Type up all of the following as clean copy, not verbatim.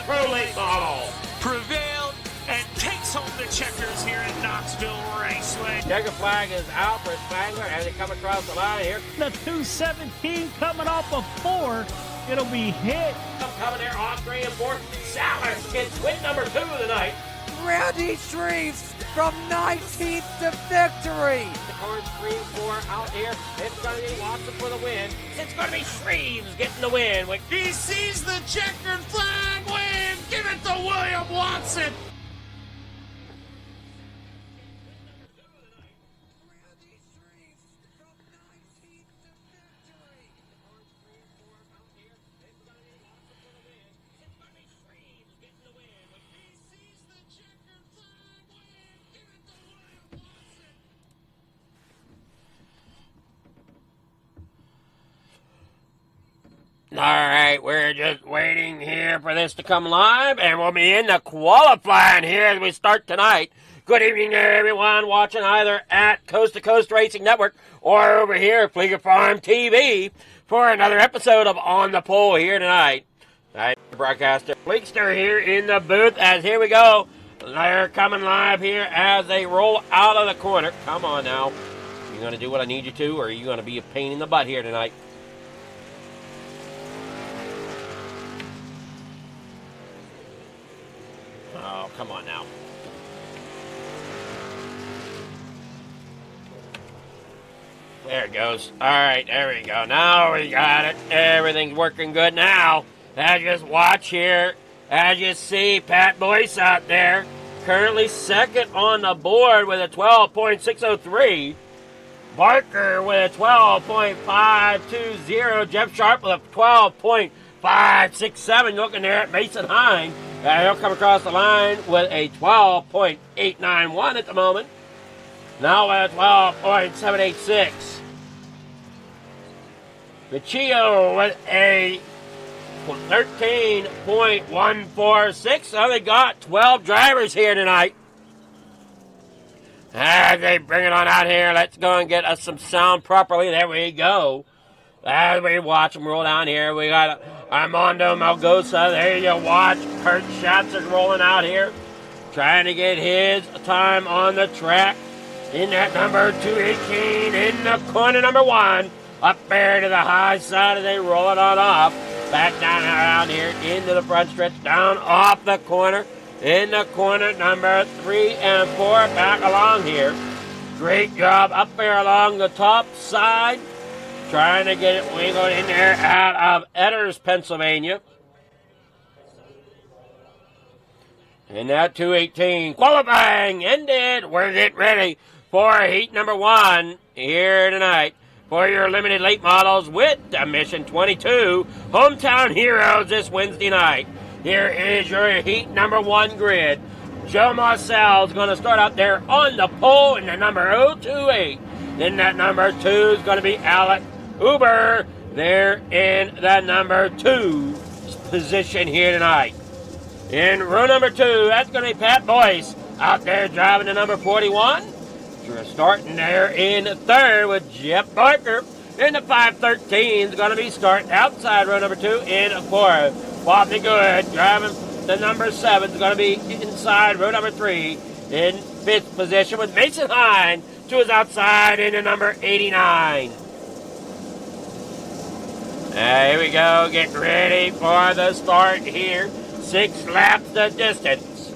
Pro Late Model. Prevailed and takes home the checkers here at Knoxville Raceway. Checker flag is out for Spangler as they come across the line here. The 217 coming off of 4. It'll be hit. Coming there on 3 and 4. Salas gets win number 2 tonight. Randy Shreves from 19th to victory. The cars 3 and 4 out here. It's going to be Watson for the win. It's going to be Shreves getting the win. He sees the checkered flag win. Give it to William Watson. All right, we're just waiting here for this to come live, and we'll be in the qualifying here as we start tonight. Good evening to everyone watching either at Coast to Coast Racing Network or over here at Fleeger Farm TV for another episode of On the Pole here tonight. All right, broadcaster Fleekster here in the booth as here we go. They're coming live here as they roll out of the corner. Come on now. You going to do what I need you to, or are you going to be a pain in the butt here tonight? Oh, come on now. There it goes. All right, there we go. Now we got it. Everything's working good now. Now just watch here. As you see, Pat Boyce out there, currently second on the board with a 12.603. Barker with a 12.520. Jeff Sharp with a 12.567. Looking there at Mason Hine. He'll come across the line with a 12.891 at the moment. Now with a 12.786. Vecchio with a 13.146. So they got 12 drivers here tonight. As they bring it on out here, let's go and get us some sound properly. There we go. As we watch them roll down here, we got Armando Malgosa. There you watch. Kurt Schatz is rolling out here, trying to get his time on the track. In that number 218, in the corner number 1, up there to the high side as they roll it on off. Back down around here into the front stretch, down off the corner. In the corner number 3 and 4, back along here. Great job up there along the top side. Trying to get it wiggled in there out of Edders, Pennsylvania. And that 218 qualifying ended. We're getting ready for heat number 1 here tonight for your limited late models with the Mission 22 Hometown Heroes this Wednesday night. Here is your heat number 1 grid. Joe Marcel is going to start out there on the pole in the number 028. Then that number 2 is going to be Alec Uber there in the number 2 position here tonight. In row number 2, that's going to be Pat Boyce out there driving the number 41. We're starting there in 3rd with Jeff Barker. And the 513 is going to be starting outside row number 2 in 4th. Bobby Good driving the number 7 is going to be inside row number 3 in 5th position with Mason Hine to his outside in the number 89. Here we go, get ready for the start here. 6 laps the distance.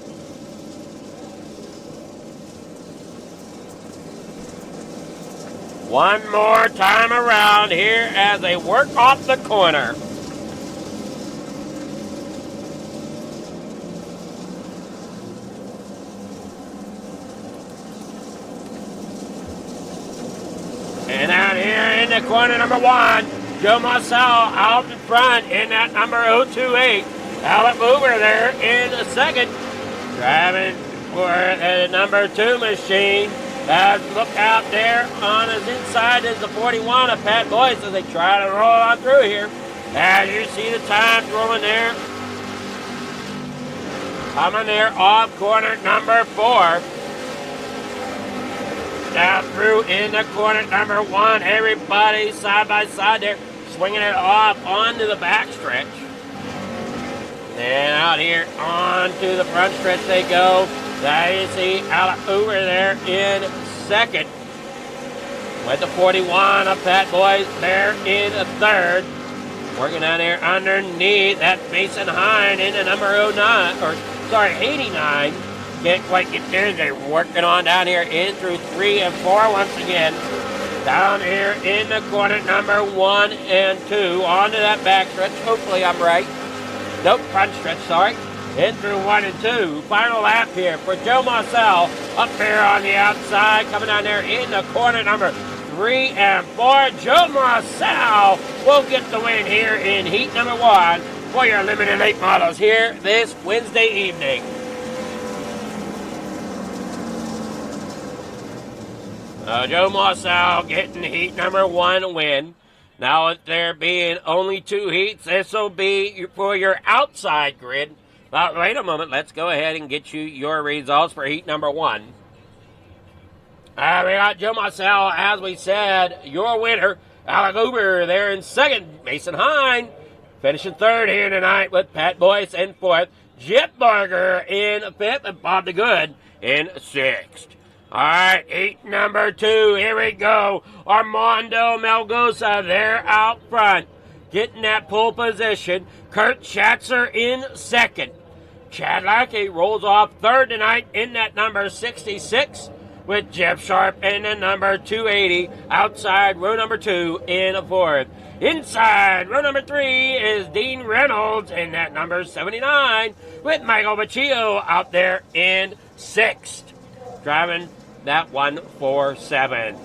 One more time around here as they work off the corner. And out here in the corner number 1, Joe Marcel out in front in that number 028. Alec Mover there in the 2nd. Driving for the number 2 machine. Look out there on his inside is the 41 of Pat Boyce as they try to roll on through here. As you see the times rolling there. Coming there off corner number 4. Down through in the corner number 1. Everybody side by side there, swinging it off onto the backstretch. And out here onto the front stretch they go. There you see Alec Uber there in second. With the 41 of Pat Boys there in third. Working down here underneath. That's Mason Hine in the number 89. Can't quite get there. They're working on down here in through 3 and 4 once again. Down here in the corner, number 1 and 2. Onto that back stretch. Hopefully I'm right. Nope, front stretch, sorry. In through 1 and 2. Final lap here for Joe Marcel. Up there on the outside. Coming down there in the corner, number 3 and 4. Joe Marcel will get the win here in heat number 1 for your limited late models here this Wednesday evening. Joe Marcel getting heat number 1 win. Now, with there being only 2 heats, this will be for your outside grid. But wait a moment, let's go ahead and get you your results for heat number 1. We got Joe Marcel, as we said, your winner. Alec Uber there in second. Mason Hine finishing third here tonight with Pat Boyce in fourth. Jip Barger in fifth and Bob the Good in sixth. All right, heat number 2. Here we go. Armando Melgoza there out front. Getting that pole position. Kurt Schatzer in second. Chad Lackey rolls off third tonight in that number 66 with Jeff Sharp in the number 280. Outside row number 2 in fourth. Inside row number 3 is Dean Reynolds in that number 79 with Michael Baccio out there in sixth. Driving that 147. All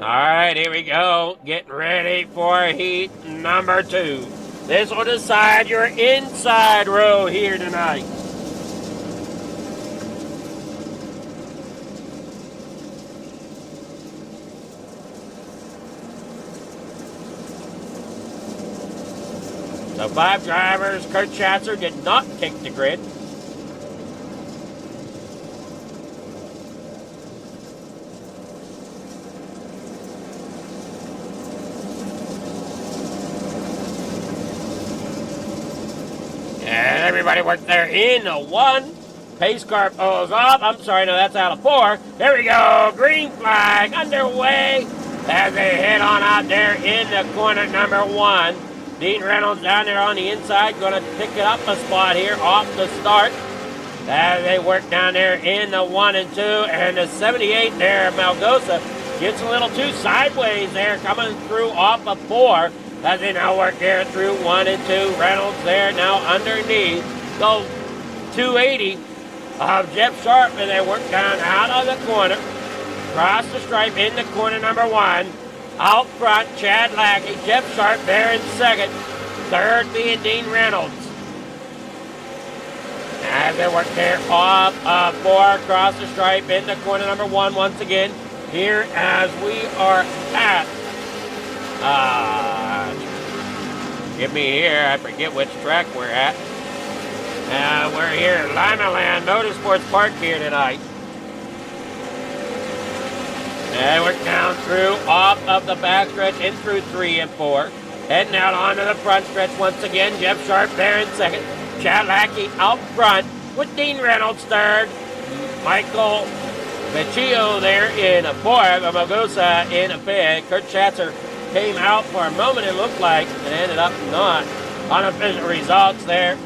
right, here we go. Getting ready for heat number 2. This will decide your inside row here tonight. So 5 drivers. Kurt Schatzer did not take the grid. And everybody worked there in a 1. Pace car pulls off. I'm sorry, no, that's out of 4. There we go. Green flag underway as they head on out there in the corner number 1. Dean Reynolds down there on the inside, going to pick it up a spot here off the start. As they work down there in the 1 and 2. And the 78 there, Malgosa, gets a little too sideways there, coming through off of 4. As they now work there through 1 and 2. Reynolds there now underneath. So 280 of Jeff Sharp, and they work down out of the corner. Cross the stripe in the corner number 1. Out front, Chad Lackey. Jeff Sharp there in second. Third being Dean Reynolds. As they work there off of 4. Cross the stripe in the corner number 1 once again. Here as we are at give me here, I forget which track we're at. We're here at Lima Land Motorsports Park here tonight. And we're down through, off of the back stretch, in through 3 and 4. Heading out onto the front stretch once again. Jeff Sharp there in second. Chad Lackey out front with Dean Reynolds third. Michael Baccio there in fourth. Magosa in fifth. Kurt Schatzer came out for a moment, it looked like, and ended up not. Unofficial results there.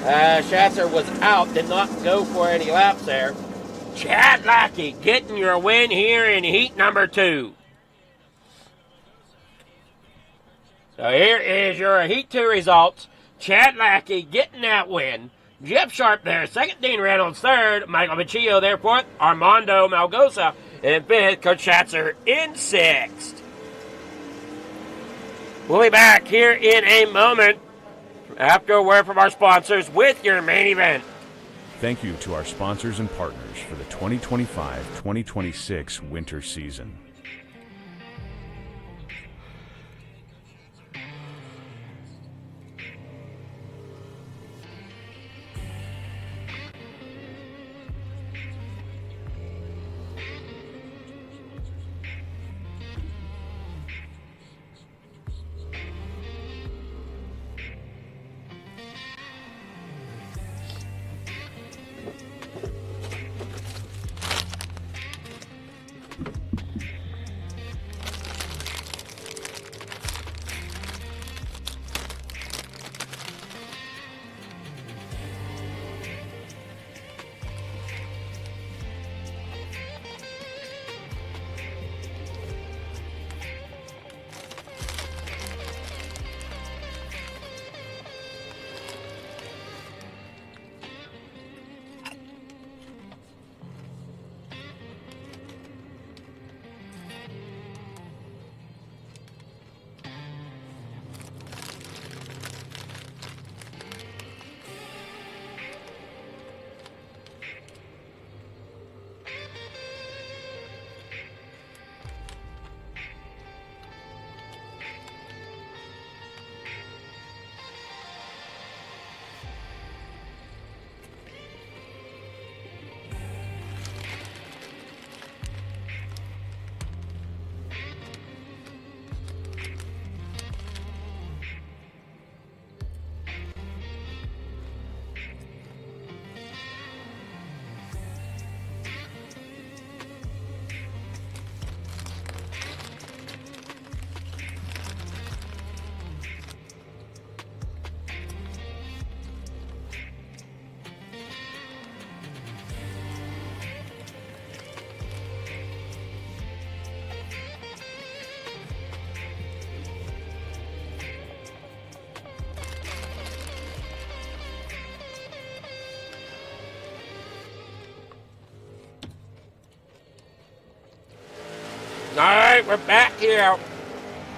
Schatzer was out, did not go for any laps there. Chad Lackey getting your win here in heat number 2. So here is your heat 2 results. Chad Lackey getting that win. Jeff Sharp there, second. Dean Reynolds third. Michael Baccio there fourth. Armando Malgosa in fifth. Kurt Schatzer in sixth. We'll be back here in a moment after a word from our sponsors with your main event. Thank you to our sponsors and partners for the 2025-2026 winter season. All right, we're back here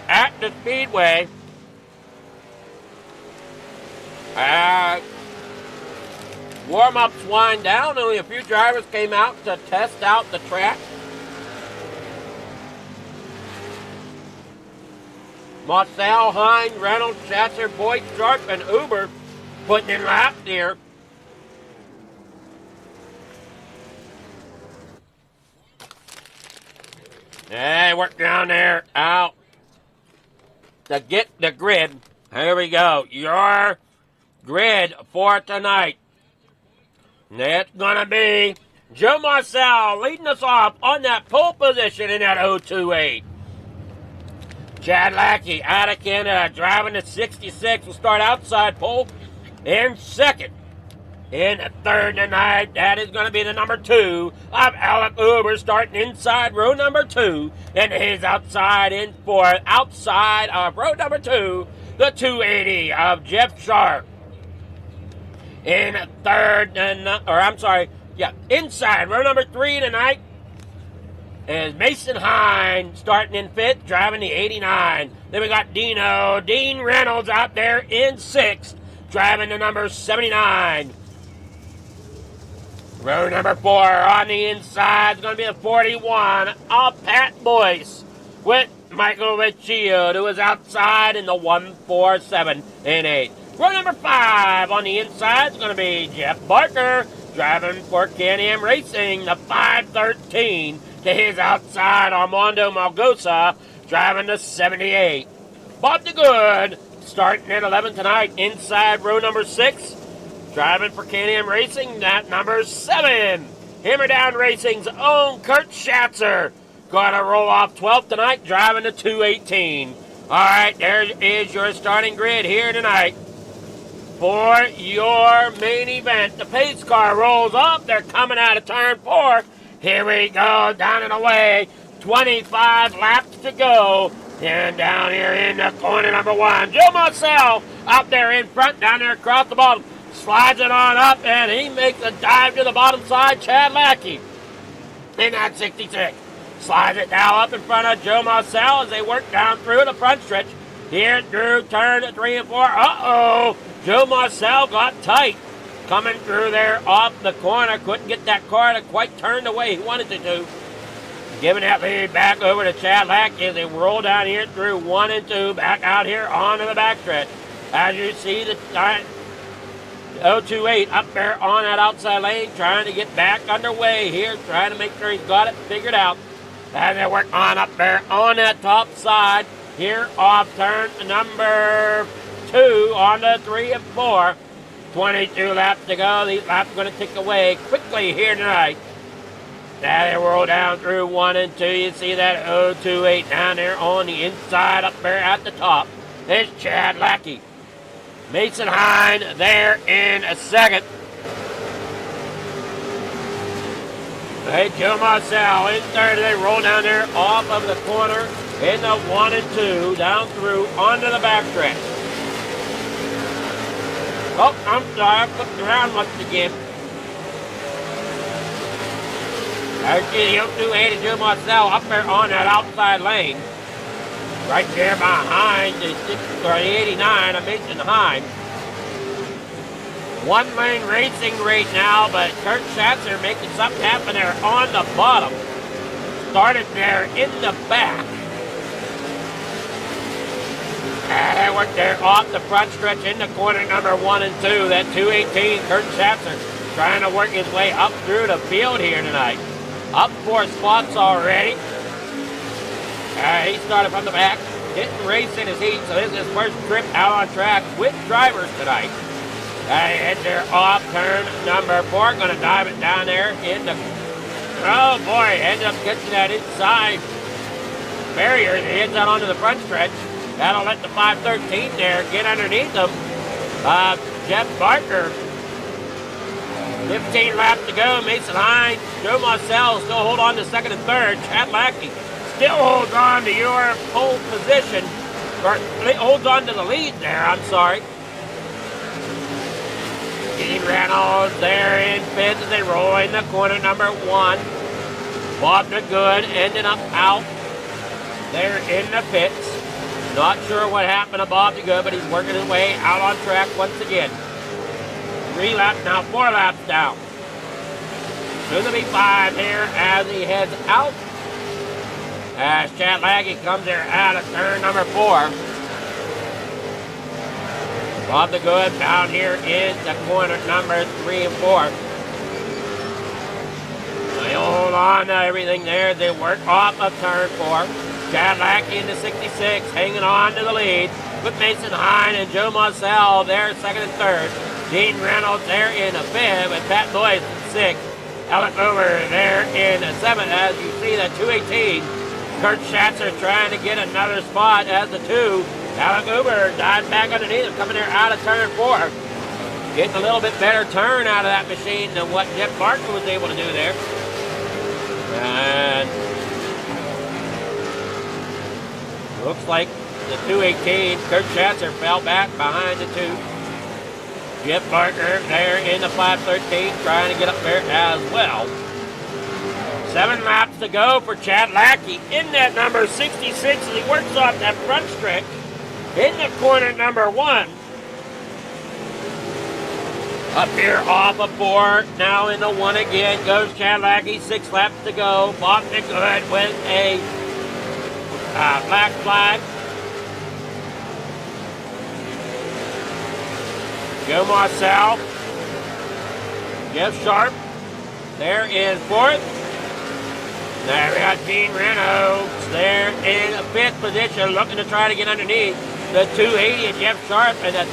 at the Speedway. Warm-ups wind down. Only a few drivers came out to test out the track. Marcel, Hine, Reynolds, Schatzer, Boyd, Sharp, and Uber putting in laps here. Hey, work down there, out. To get the grid. Here we go. Your grid for tonight. It's going to be Joe Marcel leading us off on that pole position in that 028. Chad Lackey out of Canada driving the 66 will start outside pole in second. In third tonight, that is going to be the number 2 of Alec Uber starting inside row number 2. And his outside in fourth, outside of row number 2, the 280 of Jeff Sharp. In third, inside row number 3 tonight is Mason Hine starting in fifth, driving the 89. Then we got Dean Reynolds out there in sixth, driving the number 79. Row number 4 on the inside is going to be the 41 of Pat Boyce with Michael Ritchie, who is outside in the 147 in 8. Row number 5 on the inside is going to be Jeff Barker driving for Can-Am Racing, the 513 to his outside Armando Malgosa driving the 78. Bob DeGood starting at 11 tonight inside row number 6. Driving for Can-Am Racing, that number 7. Hammerdown Racing's own Kurt Schatzer. Going to roll off 12th tonight, driving the 218. All right, there is your starting grid here tonight. For your main event, the pace car rolls up. They're coming out of turn 4. Here we go, down and away. 25 laps to go. And down here in the corner number 1, Joe Marcel out there in front, down there across the bottom. Slides it on up, and he makes a dive to the bottom side. Chad Lackey in that 66. Slides it now up in front of Joe Marcel as they work down through the front stretch. Here through turn 3 and 4. Uh-oh! Joe Marcel got tight. Coming through there off the corner. Couldn't get that car to quite turn the way he wanted it to. Giving that lead back over to Chad Lackey as they roll down here through 1 and 2. Back out here onto the backstretch. As you see the 028 up there on that outside lane, trying to get back underway here, trying to make sure he's got it figured out. And they work on up there on that top side here off turn number 2 on the 3 and 4. 22 laps to go. These laps are going to tick away quickly here tonight. Now they roll down through 1 and 2. You see that 028 down there on the inside up there at the top. There's Chad Lackey. Mason Hine there in a second. Hey, Joe Marcel in third. They roll down there off of the corner in the 1 and 2, down through onto the backstretch. Oh, I'm sorry, I flipped around once again. There's the 028 and Joe Marcel up there on that outside lane. Right there behind the 89 of Mason Hine. One lane racing right now, but Kurt Schatzer making something happen there on the bottom. Started there in the back. And they worked there off the front stretch in the corner number 1 and 2. That 218, Kurt Schatzer trying to work his way up through the field here tonight. Up 4 spots already. He started from the back, didn't race in his heat, so this is his first trip out on track with drivers tonight. And they're off turn number 4, going to dive it down there in the... Oh boy, ended up catching that inside barrier. He heads out onto the front stretch. That'll let the 513 there get underneath them. Jeff Barker. 15 laps to go. Mason Hine, Joe Marcel still hold on to second and third. Chad Lackey still holds on to your pole position, or holds on to the lead there, I'm sorry. Dean Reynolds there in fifth as they roll in the corner number 1. Bob DeGood ending up out there in the pits. Not sure what happened to Bob the Good, but he's working his way out on track once again. 3 laps, now 4 laps down. Soon to be 5 here as he heads out. As Chad Laggy comes there out of turn number 4. Bob the Good down here in the corner number 3 and 4. They hold on to everything there. They work off of turn 4. Chad Lackey into 66, hanging on to the lead with Mason Hine and Joe Marcel there, 2nd and 3rd. Dean Reynolds there in the 5th, with Pat Boyce in 6th. Alec Over there in 7th. As you see, that 218. Kurt Schatzer trying to get another spot as the 2. Alec Uber dives back underneath him, coming there out of turn 4. Getting a little bit better turn out of that machine than what Jeff Martin was able to do there. And looks like the 218, Kurt Schatzer fell back behind the 2. Jeff Barker there in the 513, trying to get up there as well. 7 laps to go for Chad Lackey in that number 66 as he works off that front stretch. In the corner number 1. Up here off of 4, now in the 1 again, goes Chad Lackey, 6 laps to go. Bob the Good with a black flag. Joe Marcel, Jeff Sharp, there in 4th. There we got Gene Reynolds there in 5th position, looking to try to get underneath the 280 of Jeff Sharp, and the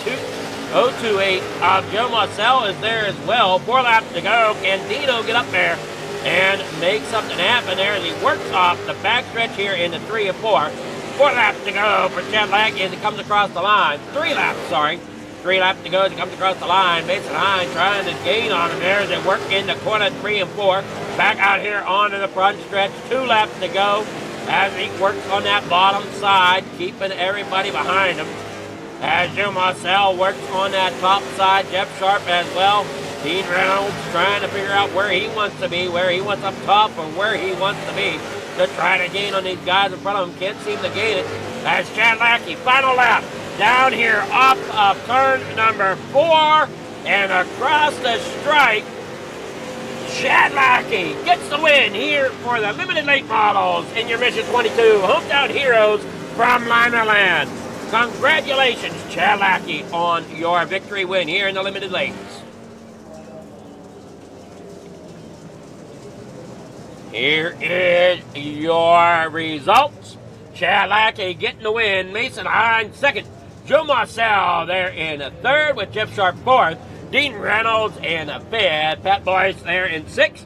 028 of Joe Marcel is there as well. 4 laps to go. Can Dino get up there and make something happen there as he works off the backstretch here in the 3 and 4. 4 laps to go for Chad Lackey as he comes across the line. 3 laps, sorry. 3 laps to go as he comes across the line. Mason Hine trying to gain on him there as they work in the corner 3 and 4. Back out here onto the front stretch. 2 laps to go as he works on that bottom side, keeping everybody behind him. As Joe Marcel works on that top side, Jeff Sharp as well. Dean Reynolds trying to figure out where he wants to be, where he wants up top or where he wants to be to try to gain on these guys in front of him. Can't seem to gain it. As Chad Lackey, final lap, down here off of turn number 4 and across the stripe. Chad Lackey gets the win here for the Limited Late Models in your Mission 22 Hometown Heroes from Limerland. Congratulations, Chad Lackey, on your victory win here in the Limited Lates. Here is your results. Chad Lackey getting the win. Mason Hine 2nd. Joe Marcel there in 3rd with Jeff Sharp 4th. Dean Reynolds in 5th. Pat Boyce there in 6th.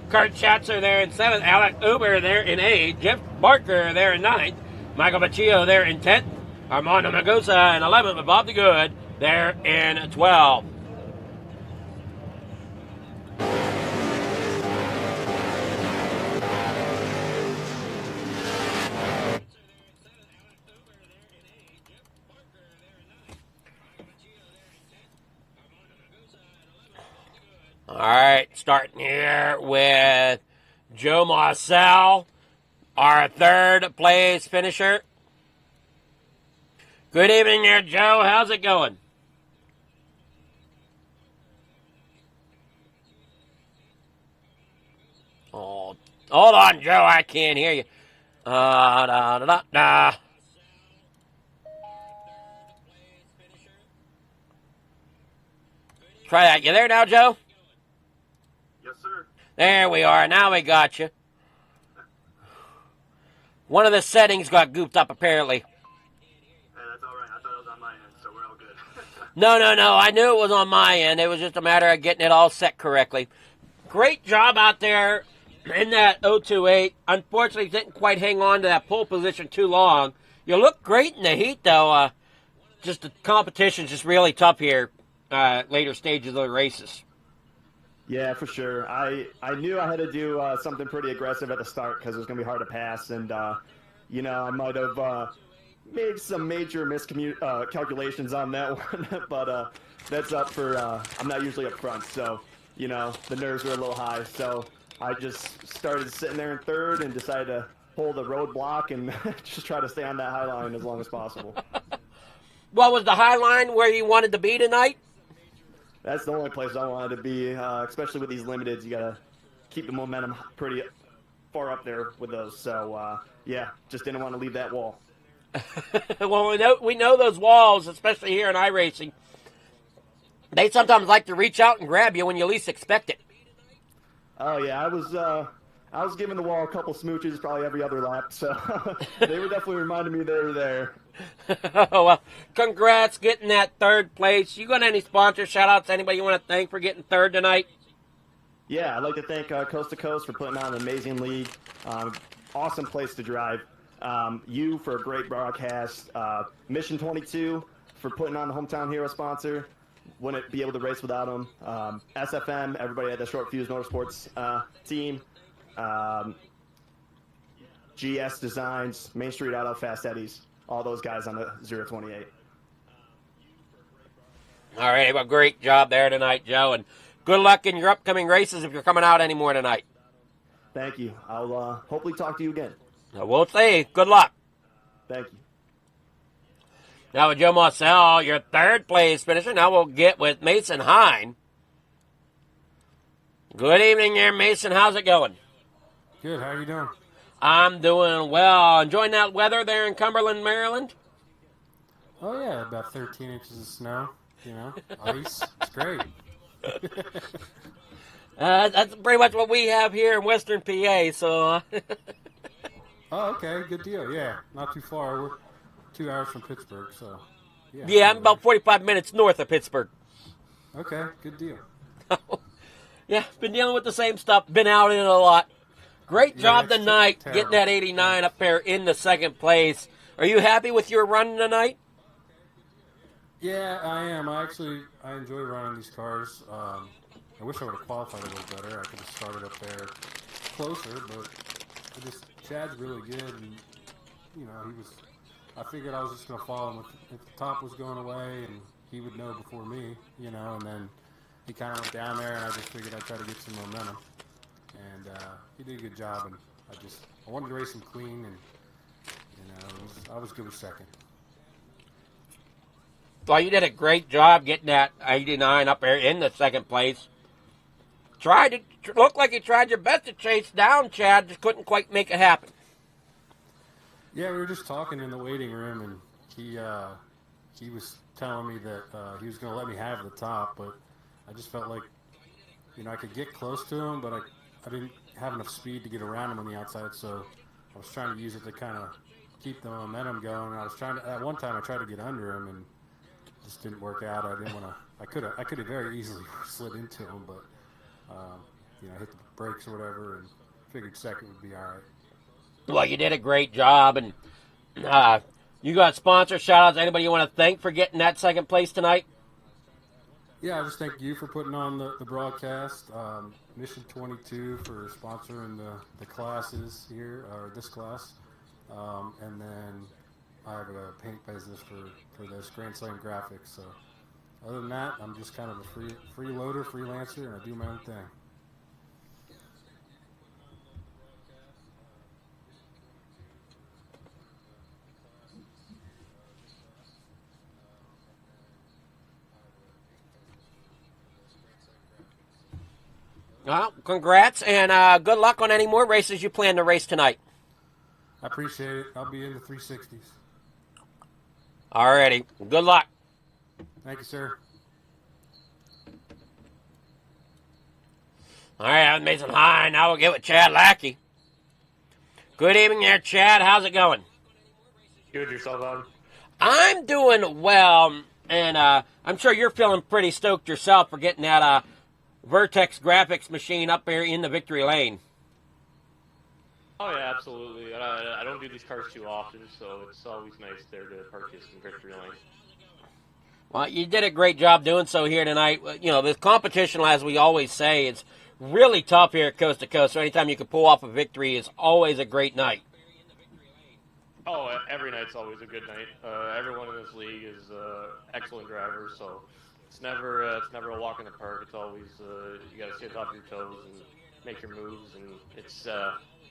Kurt Schatzer there in 7th. Alec Uber there in 8th. Jeff Barker there in 9th. Michael Baccio there in 10th. Armando Magusa in 11th with Bob the Good there in 12th. All right, starting here with Joe Marcel, our 3rd place finisher. Good evening there, Joe. How's it going? Oh, hold on, Joe. I can't hear you. Da, da, da, da. Try that. You there now, Joe? Yes, sir. There we are. Now we got you. One of the settings got goofed up, apparently. That's all right. I thought it was on my end, so we're all good. No. I knew it was on my end. It was just a matter of getting it all set correctly. Great job out there in that 028. Unfortunately, didn't quite hang on to that pole position too long. You look great in the heat, though. Just the competition's just really tough here, later stages of the races. Yeah, for sure. I knew I had to do something pretty aggressive at the start because it was going to be hard to pass. And, I might have made some major calculations on that one. But that's up for I'm not usually up front. So, the nerves were a little high. So I just started sitting there in 3rd and decided to pull the roadblock and just try to stay on that high line as long as possible. Well, was the high line where you wanted to be tonight? That's the only place I wanted to be, especially with these limiteds. You got to keep the momentum pretty far up there with those. So, yeah, just didn't want to leave that wall. Well, we know those walls, especially here in iRacing. They sometimes like to reach out and grab you when you least expect it. Oh yeah, I was giving the wall a couple smooches probably every other lap, so they were definitely reminding me they were there. Well, congrats getting that third place. You got any sponsor shout-outs? Anybody you want to thank for getting third tonight? Yeah, I'd like to thank Coast to Coast for putting on an amazing league. Awesome place to drive. You for a great broadcast. Mission 22 for putting on the Hometown Hero sponsor. Wouldn't be able to race without them. SFM, everybody at the Short Fuse Motorsports team. GS Designs, Main Street Auto, Fast Eddies. All those guys on the 028. All right, well, great job there tonight, Joe, and good luck in your upcoming races if you're coming out anymore tonight. Thank you. I'll hopefully talk to you again. We'll see. Good luck. Thank you. Now with Joe Marcel, your third place finisher. Now we'll get with Mason Hine. Good evening there, Mason. How's it going? Good. How are you doing? I'm doing well. Enjoying that weather there in Cumberland, Maryland? Oh, yeah. About 13 inches of snow. You know, ice. It's great. That's pretty much what we have here in Western PA, so... Oh, okay. Good deal. Yeah. Not too far. We're 2 hours from Pittsburgh, so... Yeah, I'm about 45 minutes north of Pittsburgh. Okay. Good deal. Yeah, been dealing with the same stuff. Been out in it a lot. Great job tonight getting that 89 up there in the second place. Are you happy with your run tonight? Yeah, I am. I enjoy running these cars. I wish I would have qualified a little better. I could have started up there closer, but Chad's really good, and you know, I figured I was just going to follow him if the top was going away, and he would know before me, you know, and then he kind of went down there, and I just figured I'd try to get some momentum, and he did a good job, and I wanted to race him clean, and you know, I was good with second. Well, you did a great job getting that 89 up there in the second place. Looked like you tried your best to chase down Chad, just couldn't quite make it happen. Yeah, we were just talking in the waiting room, and he was telling me that he was going to let me have the top, but I just felt like, you know, I could get close to him, but I didn't have enough speed to get around him on the outside, so I was trying to use it to kind of keep the momentum going. And at one time I tried to get under him, and it just didn't work out. I didn't want to. I could have very easily slid into him, but you know, hit the brakes or whatever, and figured second would be all right. Well, you did a great job, and you got sponsor shout-outs. Anybody you want to thank for getting that second place tonight? Yeah, I just thank you for putting on the broadcast. Mission 22 for sponsoring the classes here, or this class. And then I have a paint business for those Grand Slam graphics. So other than that, I'm just kind of a freeloader, freelancer, and I do my own thing. Well, congrats, and good luck on any more races you plan to race tonight. I appreciate it. I'll be in the 360s. Alrighty. Good luck. Thank you, sir. All right, I'm Mason High. Now we'll get with Chad Lackey. Good evening there, Chad. How's it going? Good, yourself, Bob? I'm doing well, and I'm sure you're feeling pretty stoked yourself for getting that Vertex graphics machine up there in the victory lane. Oh, yeah, absolutely. I don't do these cars too often, so it's always nice there to purchase some victory lane. Well, you did a great job doing so here tonight. You know, this competition, as we always say, it's really tough here at Coast to Coast, so anytime you can pull off a victory is always a great night. Oh, every night's always a good night. Everyone in this league is excellent drivers, so it's never a walk in the park. It's always you got to stay on top of your toes and make your moves, and it's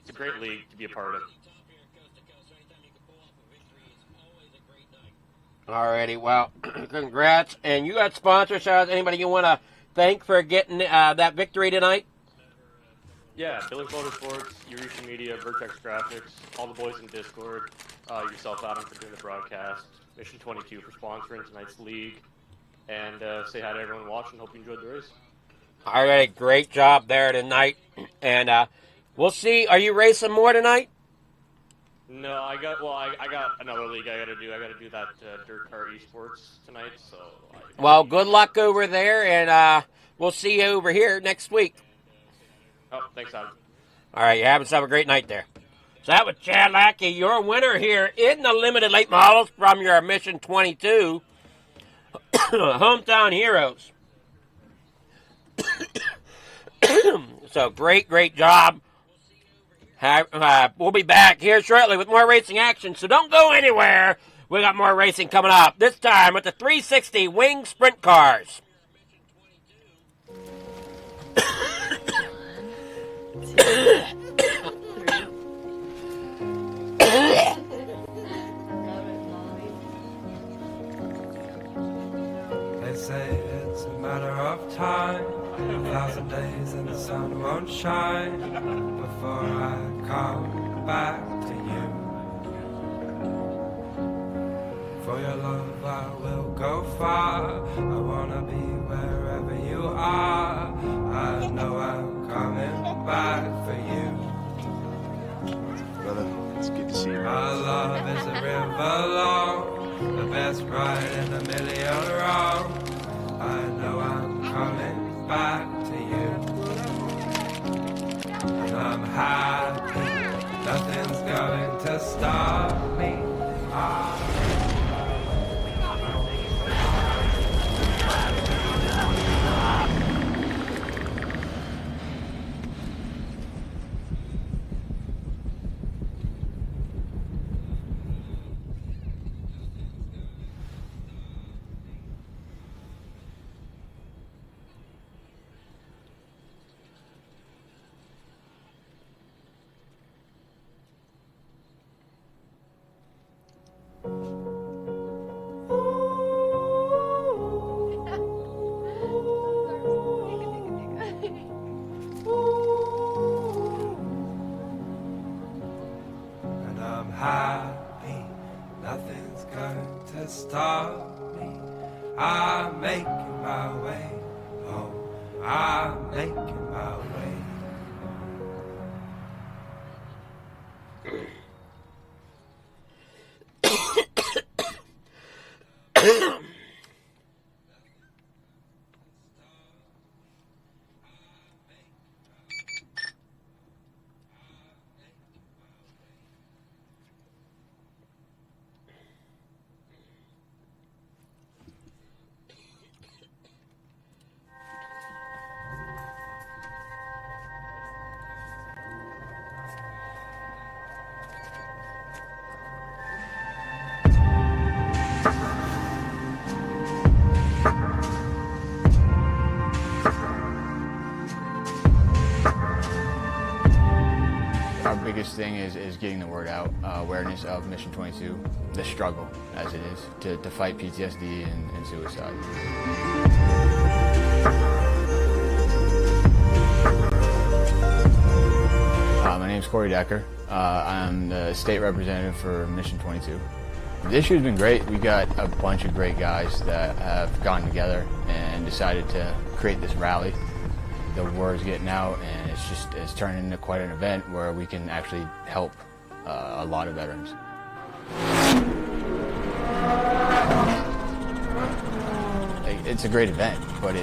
it's a great league to be a part of. Alrighty, well, congrats. And you got sponsor shout-outs. Anybody you want to thank for getting that victory tonight? Yeah, Billings Motorsports, Eurasian Media, Vertex Graphics, all the boys in Discord, yourself, Adam, for doing the broadcast, Mission 22 for sponsoring tonight's league, and say hi to everyone watching. Hope you enjoyed the race. Alright, great job there tonight. And we'll see. Are you racing more tonight? No, I got another league I got to do. I got to do that Dirt Car Esports tonight. So. Well, good luck over there, and we'll see you over here next week. Oh, thanks, Adam. All right, you have yourself a great night there. So that was Chad Lackey, your winner here in the limited late models from your Mission 22 Hometown Heroes. So great job. We'll be back here shortly with more racing action, so don't go anywhere. We got more racing coming up, this time with the 360 Wing Sprint Cars. They say it's a matter of time, 1,000 days and the sun won't shine before I come back to you. For your love I will go far, I wanna be wherever you are. I know I'm coming back for you. Brother, it's good to see you. Our love is a river long, the best ride in a million wrong. I know I'm coming back to you. And I'm happy, nothing's going to stop me. Happy, nothing's going to stop me. I'm making my way home. I'm making my way. Our biggest thing is getting the word out, awareness of Mission 22, the struggle as it is to fight PTSD and suicide. My name is Corey Decker. I'm the state representative for Mission 22. This year's been great. We got a bunch of great guys that have gotten together and decided to create this rally. The word's getting out, and it's turning into quite an event where we can actually help a lot of veterans. It's a great event, but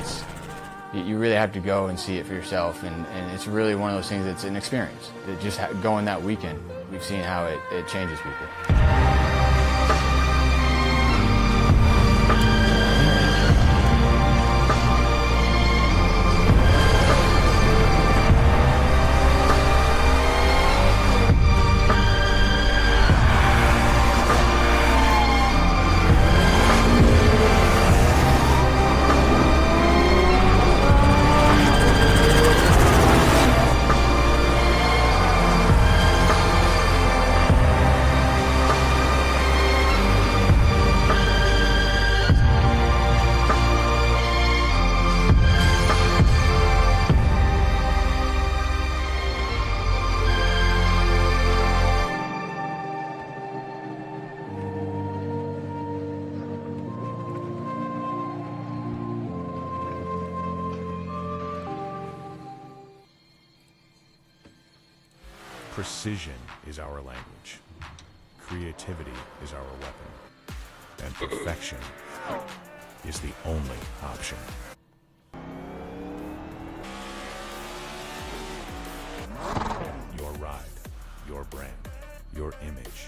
you really have to go and see it for yourself, and it's really one of those things that's an experience. Just going that weekend, we've seen how it changes people. Precision is our language. Creativity is our weapon. And perfection is the only option. Your ride, your brand, your image,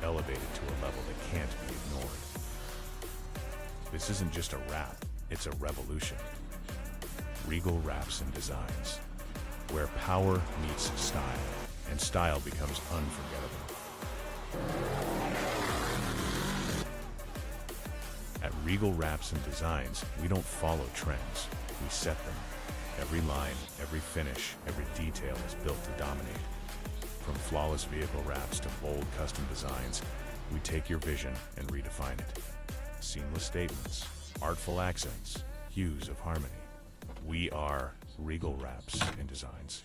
elevated to a level that can't be ignored. This isn't just a wrap, it's a revolution. Regal Wraps and Designs, where power meets style, and style becomes unforgettable. At Regal Wraps and Designs, we don't follow trends, we set them. Every line, every finish, every detail is built to dominate. From flawless vehicle wraps to bold custom designs, we take your vision and redefine it. Seamless statements, artful accents, hues of harmony. We are Regal Wraps and Designs.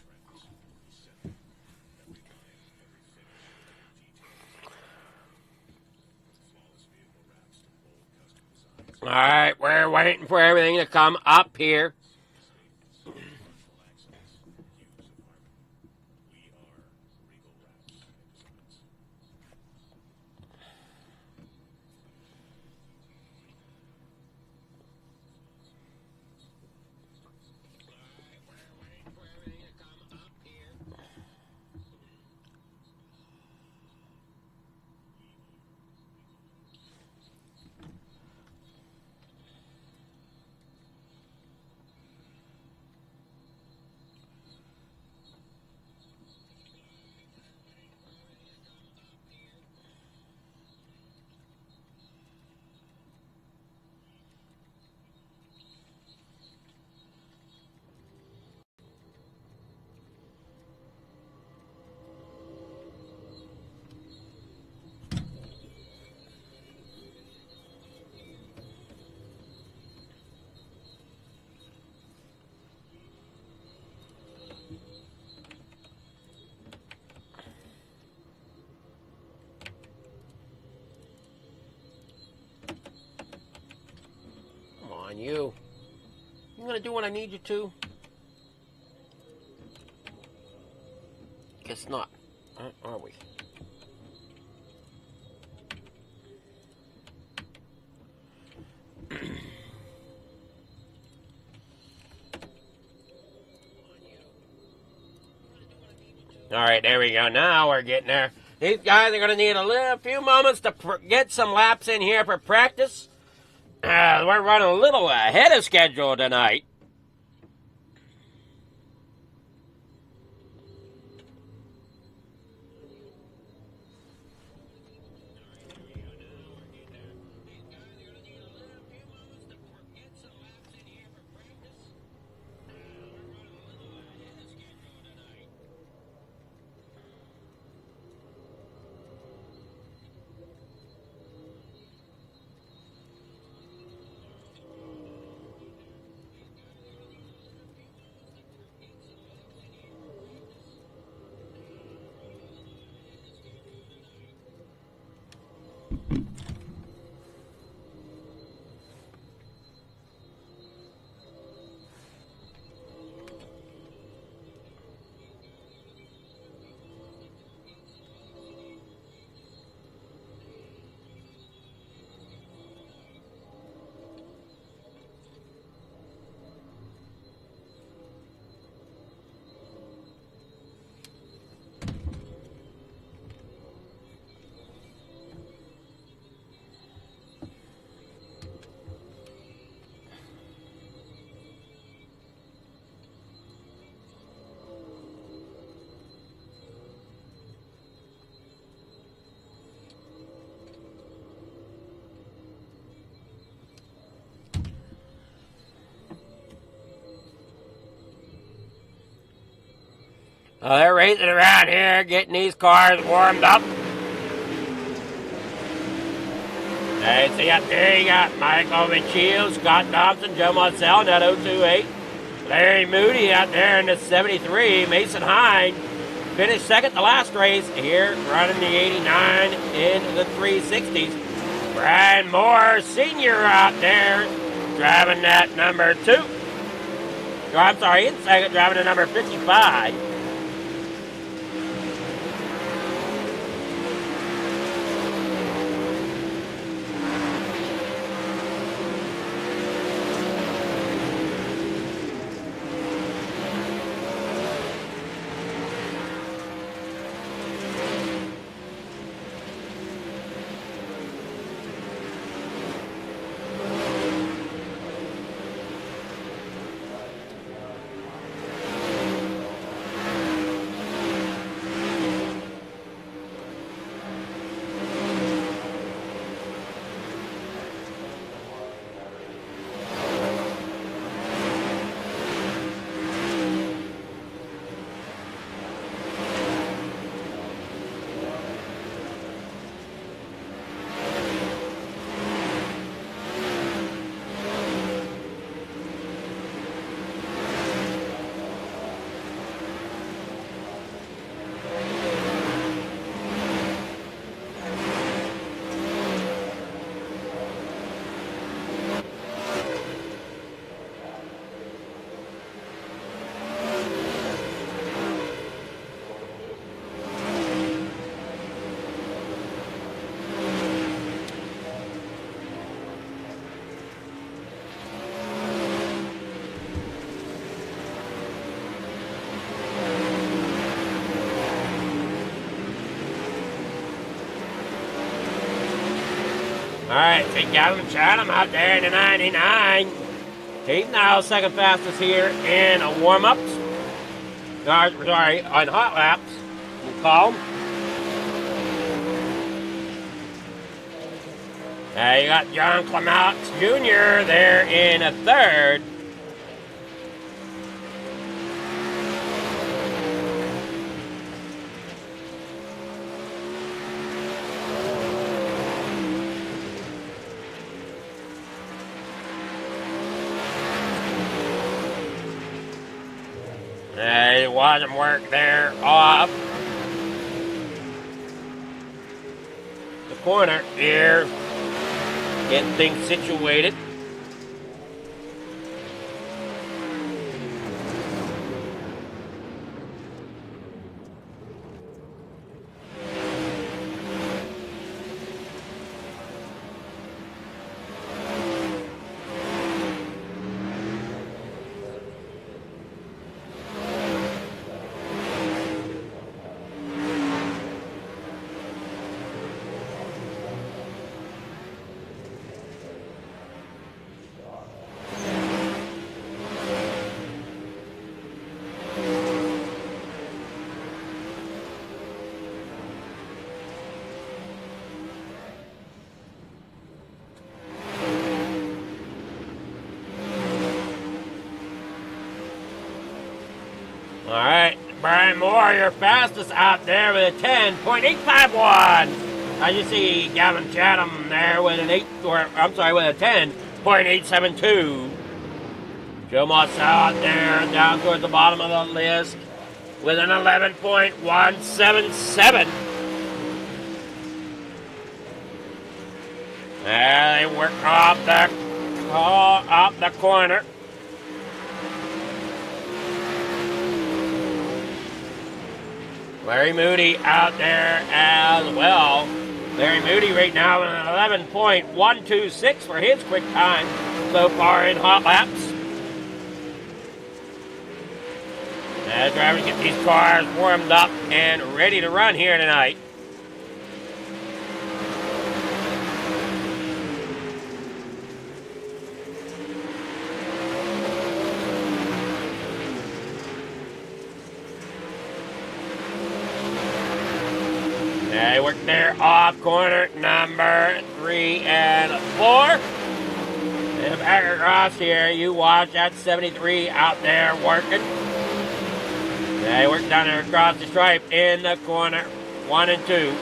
All right, we're waiting for everything to come up here. You gonna do what I need you to? Guess not, are we? All right, there we go. Now we're getting there. These guys are gonna need a few moments to get some laps in here for practice. We're running a little ahead of schedule tonight. They're racing around here, getting these cars warmed up. Hey, see up there, you got Michael Mitchell, Scott Thompson, Joe Marcel in that 028. Larry Moody out there in the 73. Mason Hine finished second the last race here, running the 89 in the 360s. Brian Moore, senior, out there, driving that number 2. I'm sorry, in second, driving the number 55. right, take Gavin Chatham out there in the 99. He's now second fastest here in warm-ups. Sorry, on hot laps. We'll call him. You got John Clement Jr. there in a third. Watch him work there off the corner here. Getting things situated. All right, Brian Moore, your fastest out there with a 10.851. As you see, Gavin Chatham there with an with a 10.872. Joe Moss out there down towards the bottom of the list with an 11.177. They work off the corner. Larry Moody out there as well. Larry Moody right now with an 11.126 for his quick time so far in hot laps. As drivers get these cars warmed up and ready to run here tonight. They work there off corner number 3 and 4. And back across here, you watch that 73 out there working. They work down there across the stripe in the corner 1 and 2.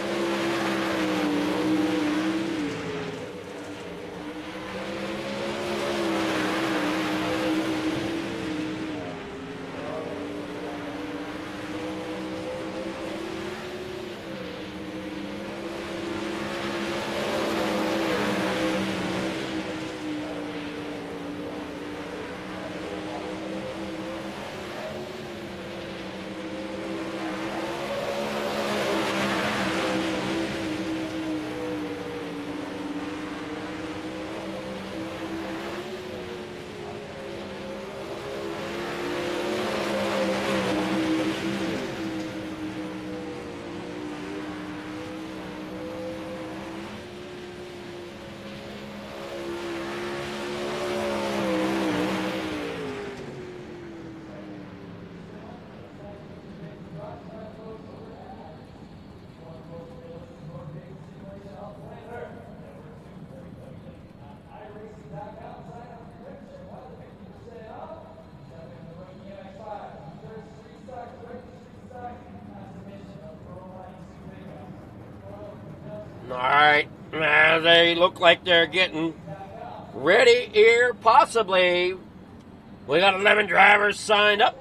Alright, they look like they're getting ready here, possibly. We got 11 drivers signed up.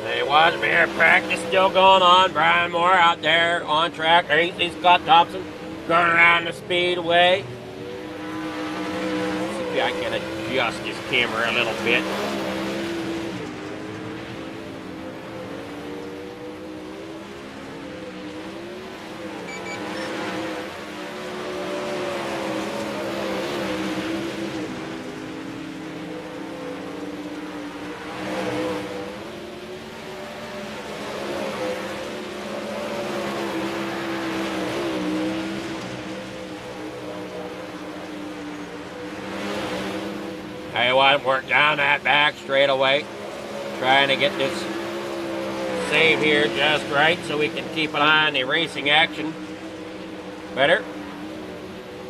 Hey, watch me here. Practice still going on. Brian Moore out there on track. There you see Scott Thompson going around the speedway. Let's see if I can adjust this camera a little bit. Tell you what, work down that back straightaway. Trying to get this save here just right so we can keep an eye on the racing action better.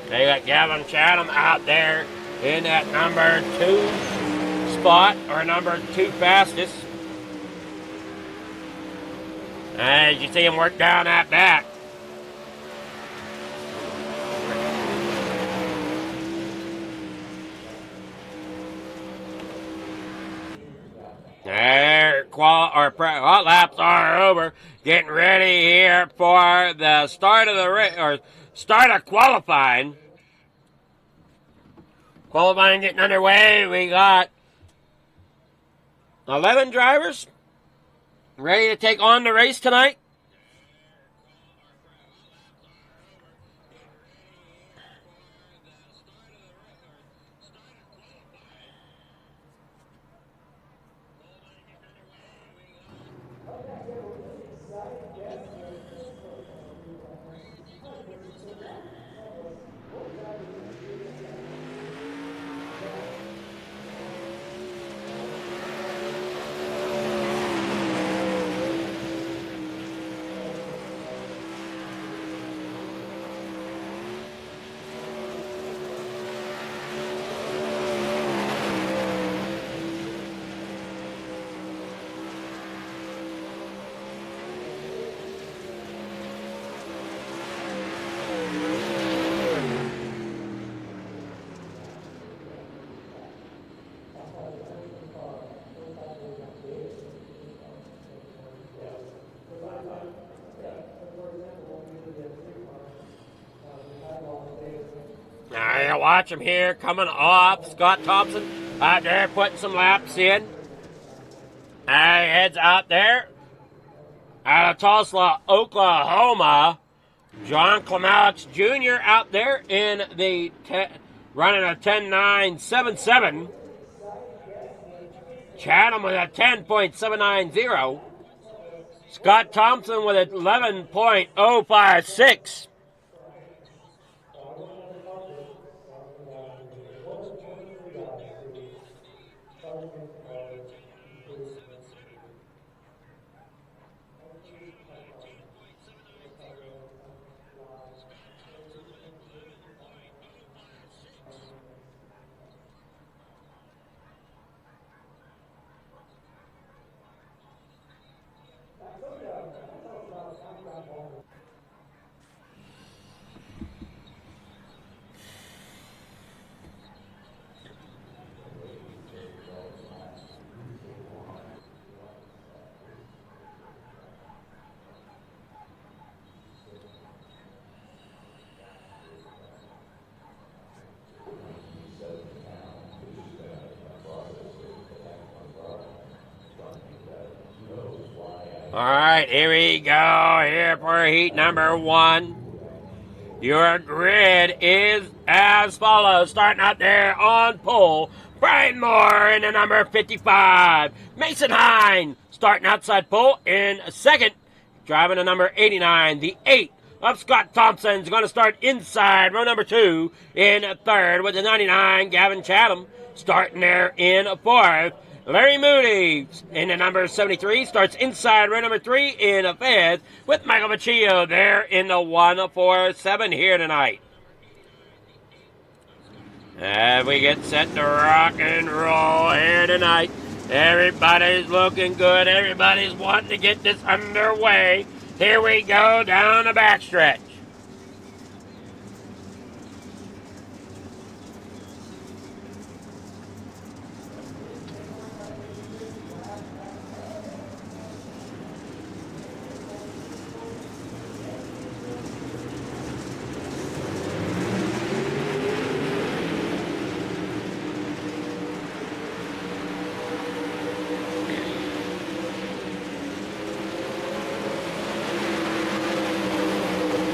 They got Gavin Chatham out there in that number 2 spot, or number 2 fastest. As you see him work down that back. There, laps are over. Getting ready here for the start of the start of qualifying. Qualifying getting underway. We got 11 drivers ready to take on the race tonight. Now you watch him here coming off. Scott Thompson out there putting some laps in. He heads out there out of Tulsa, Oklahoma. John Clemaux Jr. out there in the running a 10.977. Chatham with a 10.790. Scott Thompson with a 11.056. All right, here we go here for heat number 1. Your grid is as follows. Starting out there on pole, Brian Moore in the number 55. Mason Hine starting outside pole in second. Driving the number 89, the 8 of Scott Thompson's going to start inside row number 2 in third with the 99, Gavin Chatham starting there in fourth. Larry Moody in the number 73 starts inside row number 3 in fifth with Michael Machillo there in the 147 here tonight. As we get set to rock and roll here tonight, everybody's looking good. Everybody's wanting to get this underway. Here we go down the backstretch.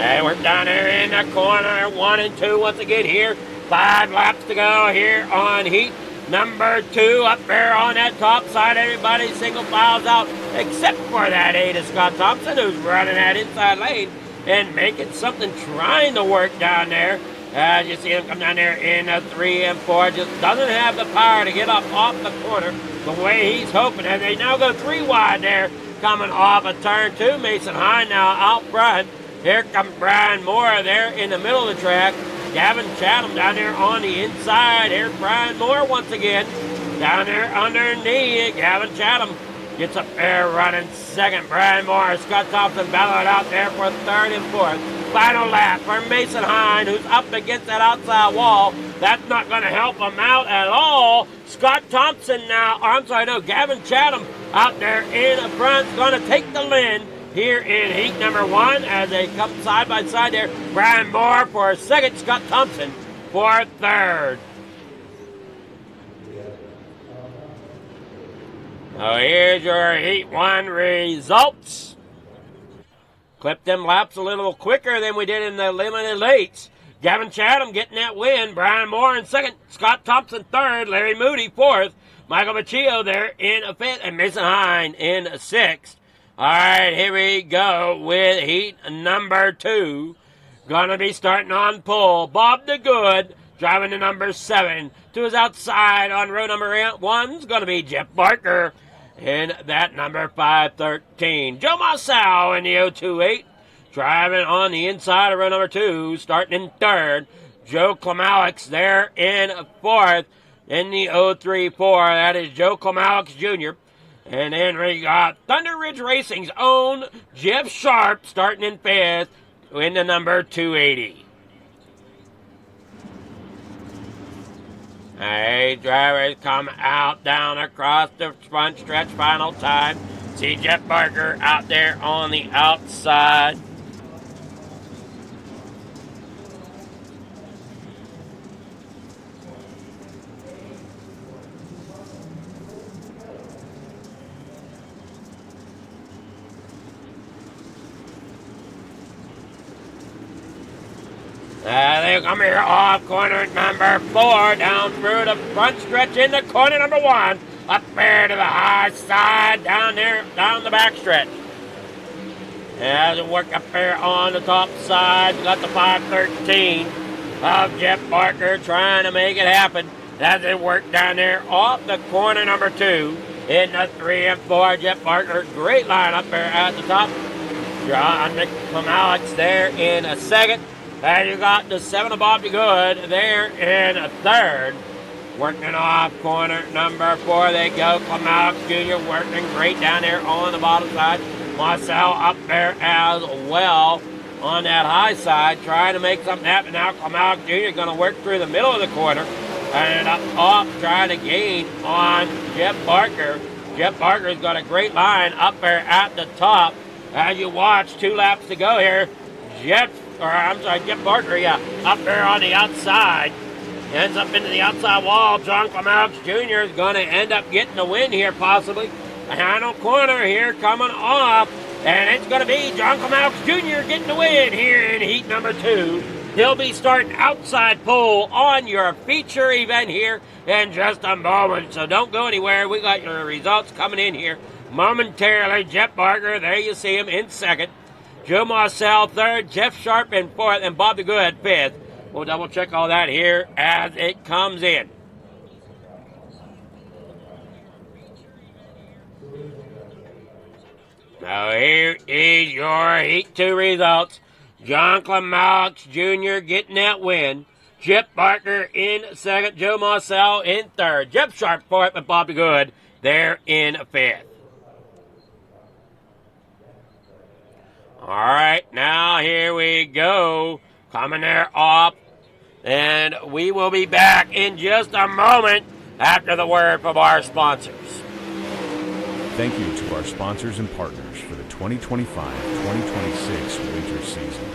Hey, we're down there in the corner, 1 and 2 once again here. 5 laps to go here on heat number 2. Up there on that top side, everybody single files out, except for that 8 of Scott Thompson, who's running that inside lane and making something, trying to work down there. As you see him come down there in 3 and 4, just doesn't have the power to get up off the corner the way he's hoping. And they now go 3 wide there, coming off of turn 2. Mason Hine now out front. Here comes Brian Moore there in the middle of the track. Gavin Chatham down there on the inside. Here's Brian Moore once again. Down there underneath, Gavin Chatham gets up there running second. Brian Moore, Scott Thompson battling out there for 3rd and 4th. Final lap for Mason Hine, who's up against that outside wall. That's not going to help him out at all. Scott Thompson now, Gavin Chatham out there in the front is going to take the lead here in heat number 1 as they come side by side there. Brian Moore for 2nd, Scott Thompson for 3rd. So here's your heat 1 results. Clip them laps a little quicker than we did in the limited lates. Gavin Chatham getting that win. Brian Moore in 2nd. Scott Thompson 3rd. Larry Moody 4th. Michael Machio there in 5th. And Mason Hine in 6th. All right, here we go with heat number 2. Gonna be starting on pole. Bob the Good driving to number 7. To his outside on row number 1's gonna be Jeff Barker. In that number 513. Joe Mossau in the 028. Driving on the inside of row number 2. Starting in 3rd. Joe Klimowicz there in 4th. In the 034. That is Joe Klimowicz Jr. And then we got Thunder Ridge Racing's own Jeff Sharp starting in 5th. In the number 280. Hey, drivers come out down across the front stretch final time. See Jeff Barker out there on the outside. They come here off corner number 4, down through the front stretch into corner number 1, up there to the high side, down there, down the back stretch. As it work up there on the top side, got the 513 of Jeff Barker trying to make it happen. As they work down there off the corner number 2, in the 3 and 4, Jeff Barker, great line up there at the top. John Klimowicz there in 2nd. And you got the 7 of Bob the Good there in 3rd. Working off corner number 4, they go. Klimowicz Jr. working great down there on the bottom side. Marcel up there as well on that high side, trying to make something happen. Now Klimowicz Jr. going to work through the middle of the corner and up off, trying to gain on Jeff Barker. Jeff Barker's got a great line up there at the top. As you watch, 2 laps to go here. Jeff Barker, up there on the outside. Ends up into the outside wall. John Klimowicz Jr. is going to end up getting the win here, possibly. Final corner here coming off. And it's going to be John Klimowicz Jr. getting the win here in heat number 2. He'll be starting outside pole on your feature event here in just a moment. So don't go anywhere. We got your results coming in here momentarily. Jeff Barker, there you see him in 2nd. Joe Marcel 3rd, Jeff Sharp in 4th, and Bob the Good 5th. We'll double check all that here as it comes in. Now here is your Heat 2 results. John Klimowicz Jr. getting that win. Jeff Barker in 2nd, Joe Marcel in 3rd. Jeff Sharp 4th, and Bob the Good there in 5th. All right, now here we go. Coming there off. And we will be back in just a moment after the word from our sponsors. Thank you to our sponsors and partners for the 2025-2026 winter season.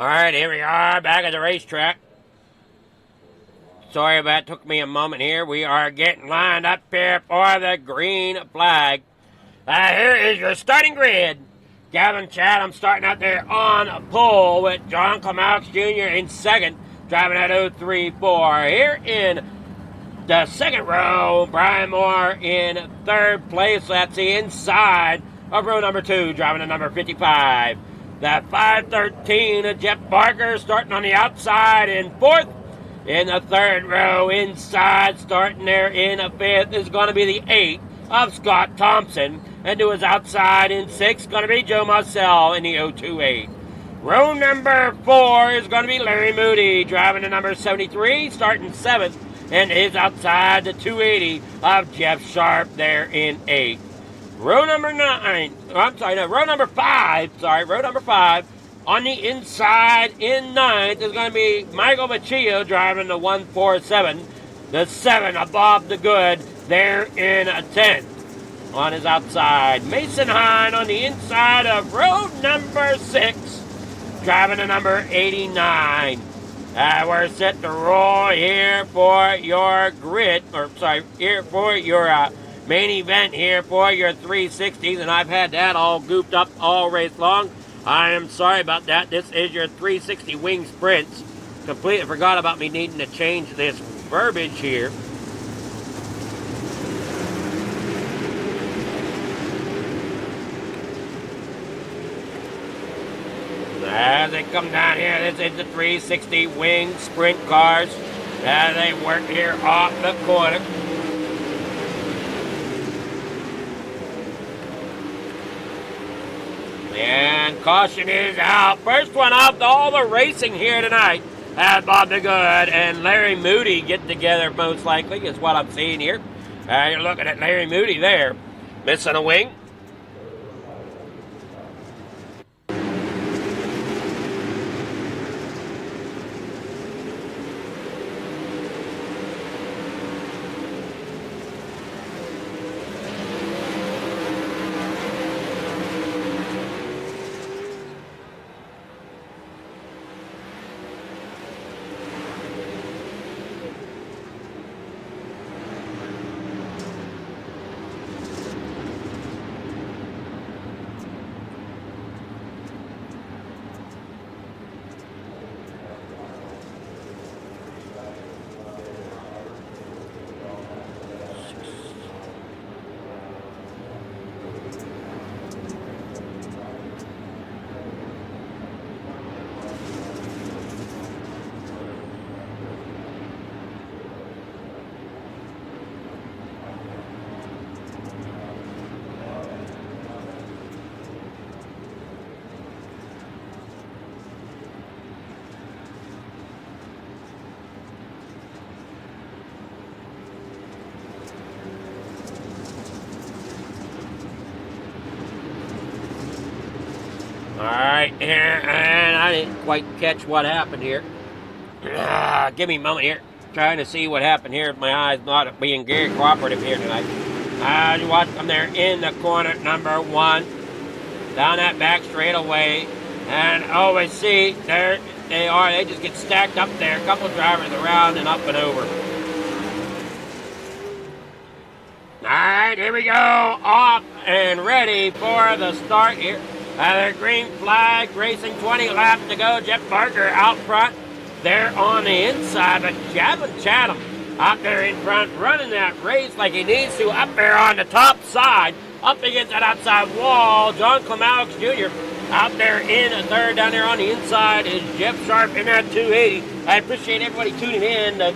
All right, here we are back at the racetrack. Sorry about it. Took me a moment here. We are getting lined up here for the green flag. Here is your starting grid. Gavin Chatham starting out there on pole with John Clemaux Jr. in second, driving at 034. Here in the second row, Brian Moore in third place. That's the inside of row number 2, driving at number 55. The 513, Jeff Barker starting on the outside in fourth. In the third row, inside, starting there in a fifth, is going to be the 8 of Scott Thompson. And to his outside in sixth, going to be Joe Marcel in the 028. Row number 4 is going to be Larry Moody, driving to number 73, starting seventh. And his outside, the 280 of Jeff Sharp there in 8th. Row number 5, on the inside in 9th is going to be Michael Machillo driving the 147. The 7 of Bob the Good there in 10th. On his outside, Mason Hine on the inside of row number 6, driving the number 89. We're set to roll here for your here for your main event here for your 360s, and I've had that all gooped up all race long. I am sorry about that. This is your 360 wing sprints. Completely forgot about me needing to change this verbiage here. As they come down here, this is the 360 wing sprint cars as they work here off the corner. And caution is out. First one out to all the racing here tonight. As Bob the Good and Larry Moody get together, most likely, is what I'm seeing here. You're looking at Larry Moody there, missing a wing. Alright, and I didn't quite catch what happened here. Give me a moment here. Trying to see what happened here. My eyes not being very cooperative here tonight. You watch them there in the corner, number 1. Down that back straightaway. And we see, there they are. They just get stacked up there. A couple drivers around and up and over. Alright, here we go. Off and ready for the start here. The green flag, racing 20 laps to go. Jeff Barker out front there on the inside, but Gavin Chatham out there in front, running that race like he needs to, up there on the top side, up against that outside wall. John Clemaux Jr. out there in third. Down there on the inside is Jeff Sharp in that 280. I appreciate everybody tuning in. The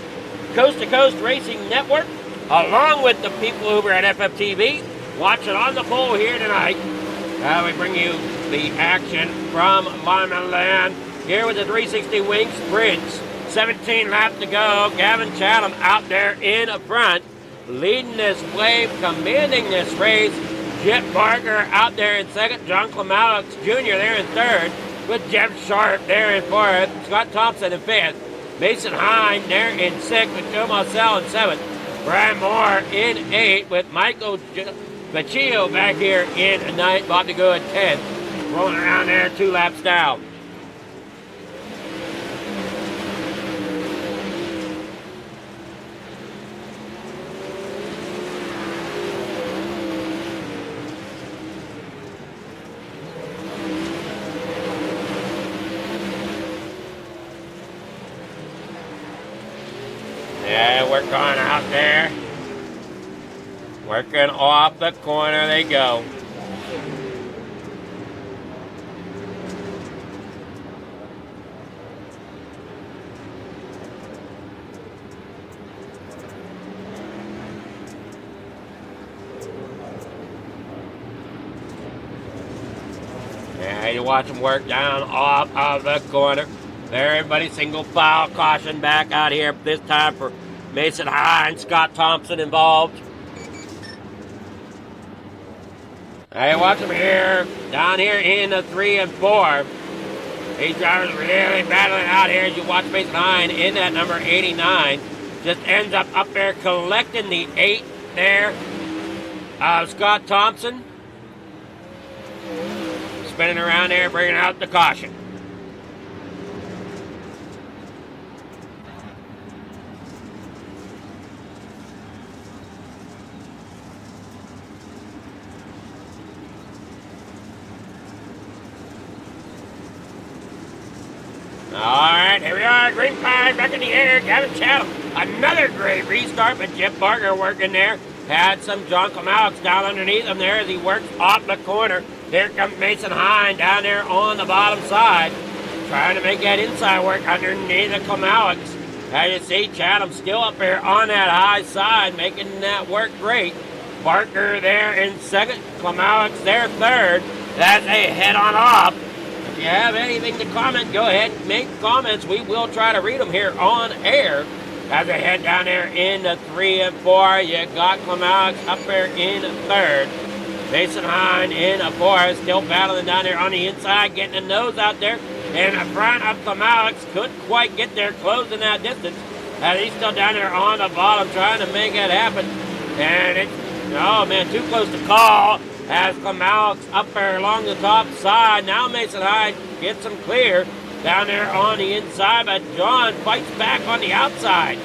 Coast to Coast Racing Network, along with the people over at FFTV, watching on the pole here tonight. We bring you the action from Lima Land here with the 360 wing sprints. 17 laps to go. Gavin Chatham out there in front, leading this wave, commanding this race. Jeff Barker out there in second. John Clemaux Jr. there in third, with Jeff Sharp there in fourth. Scott Thompson in fifth. Mason Hine there in sixth, with Joe Marcel in seventh. Brian Moore in eighth, with Michael Machillo back here in ninth. Bob the Good 10th. Rolling around there 2 laps down. work on out there. Working off the corner they go. Yeah, you watch them work down off of the corner. There, everybody single file caution back out here. This time for Mason High and Scott Thompson involved. Hey, watch them here. Down here in the 3 and 4. These drivers really battling out here as you watch Mason High in that number 89. Just ends up there collecting the 8 there. Scott Thompson. Spinning around there, bringing out the caution. All right, here we are, green flag back in the air. Gavin Chatham, another great restart, but Jeff Barker working there. Had some John Alex down underneath him there as he works off the corner. Here comes Mason Hine down there on the bottom side, trying to make that inside work underneath the Alex. As you see, Chatham still up there on that high side, making that work great. Barker there in second, Alex there third. That's a head-on off. If you have anything to comment, go ahead and make comments. We will try to read them here on air. As they head down there in the 3 and 4, you got Alex up there in third. Mason Hine in a 4, still battling down there on the inside, getting the nose out there. In the front of Alex, couldn't quite get there, closing that distance. As he's still down there on the bottom, trying to make it happen. And it's, oh man, too close to call. As Alex up there along the top side. Now Mason Hine gets him clear down there on the inside, but John fights back on the outside.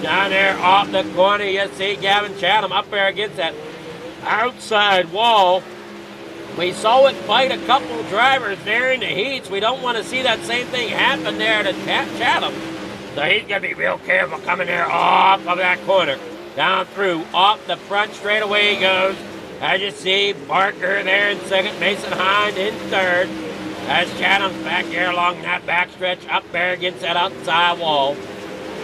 Down there off the corner, you see Gavin Chatham up there against that outside wall. We saw it fight a couple drivers there in the heats. We don't want to see that same thing happen there to Chatham. So he's going to be real careful coming there off of that corner. Down through, off the front straightaway he goes. As you see, Barker there in second, Mason Hine in third. As Chatham's back here along that backstretch up there against that outside wall.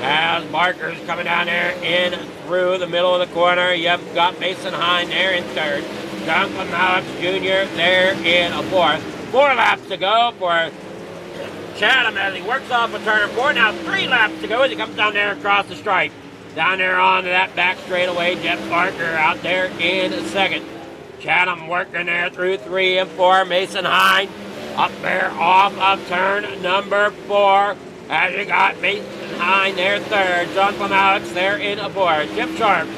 As Barker's coming down there in through the middle of the corner. You've got Mason Hine there in third. Duncan Alex Jr. there in a fourth. 4 laps to go for Chatham as he works off a turn 4. Now 3 laps to go as he comes down there across the stripe. Down there onto that back straightaway, Jeff Barker out there in second. Chatham working there through 3 and 4. Mason Hine up there off of turn number 4. As you got Mason Hine there third. John Alex there in a 4. Jim Sharp.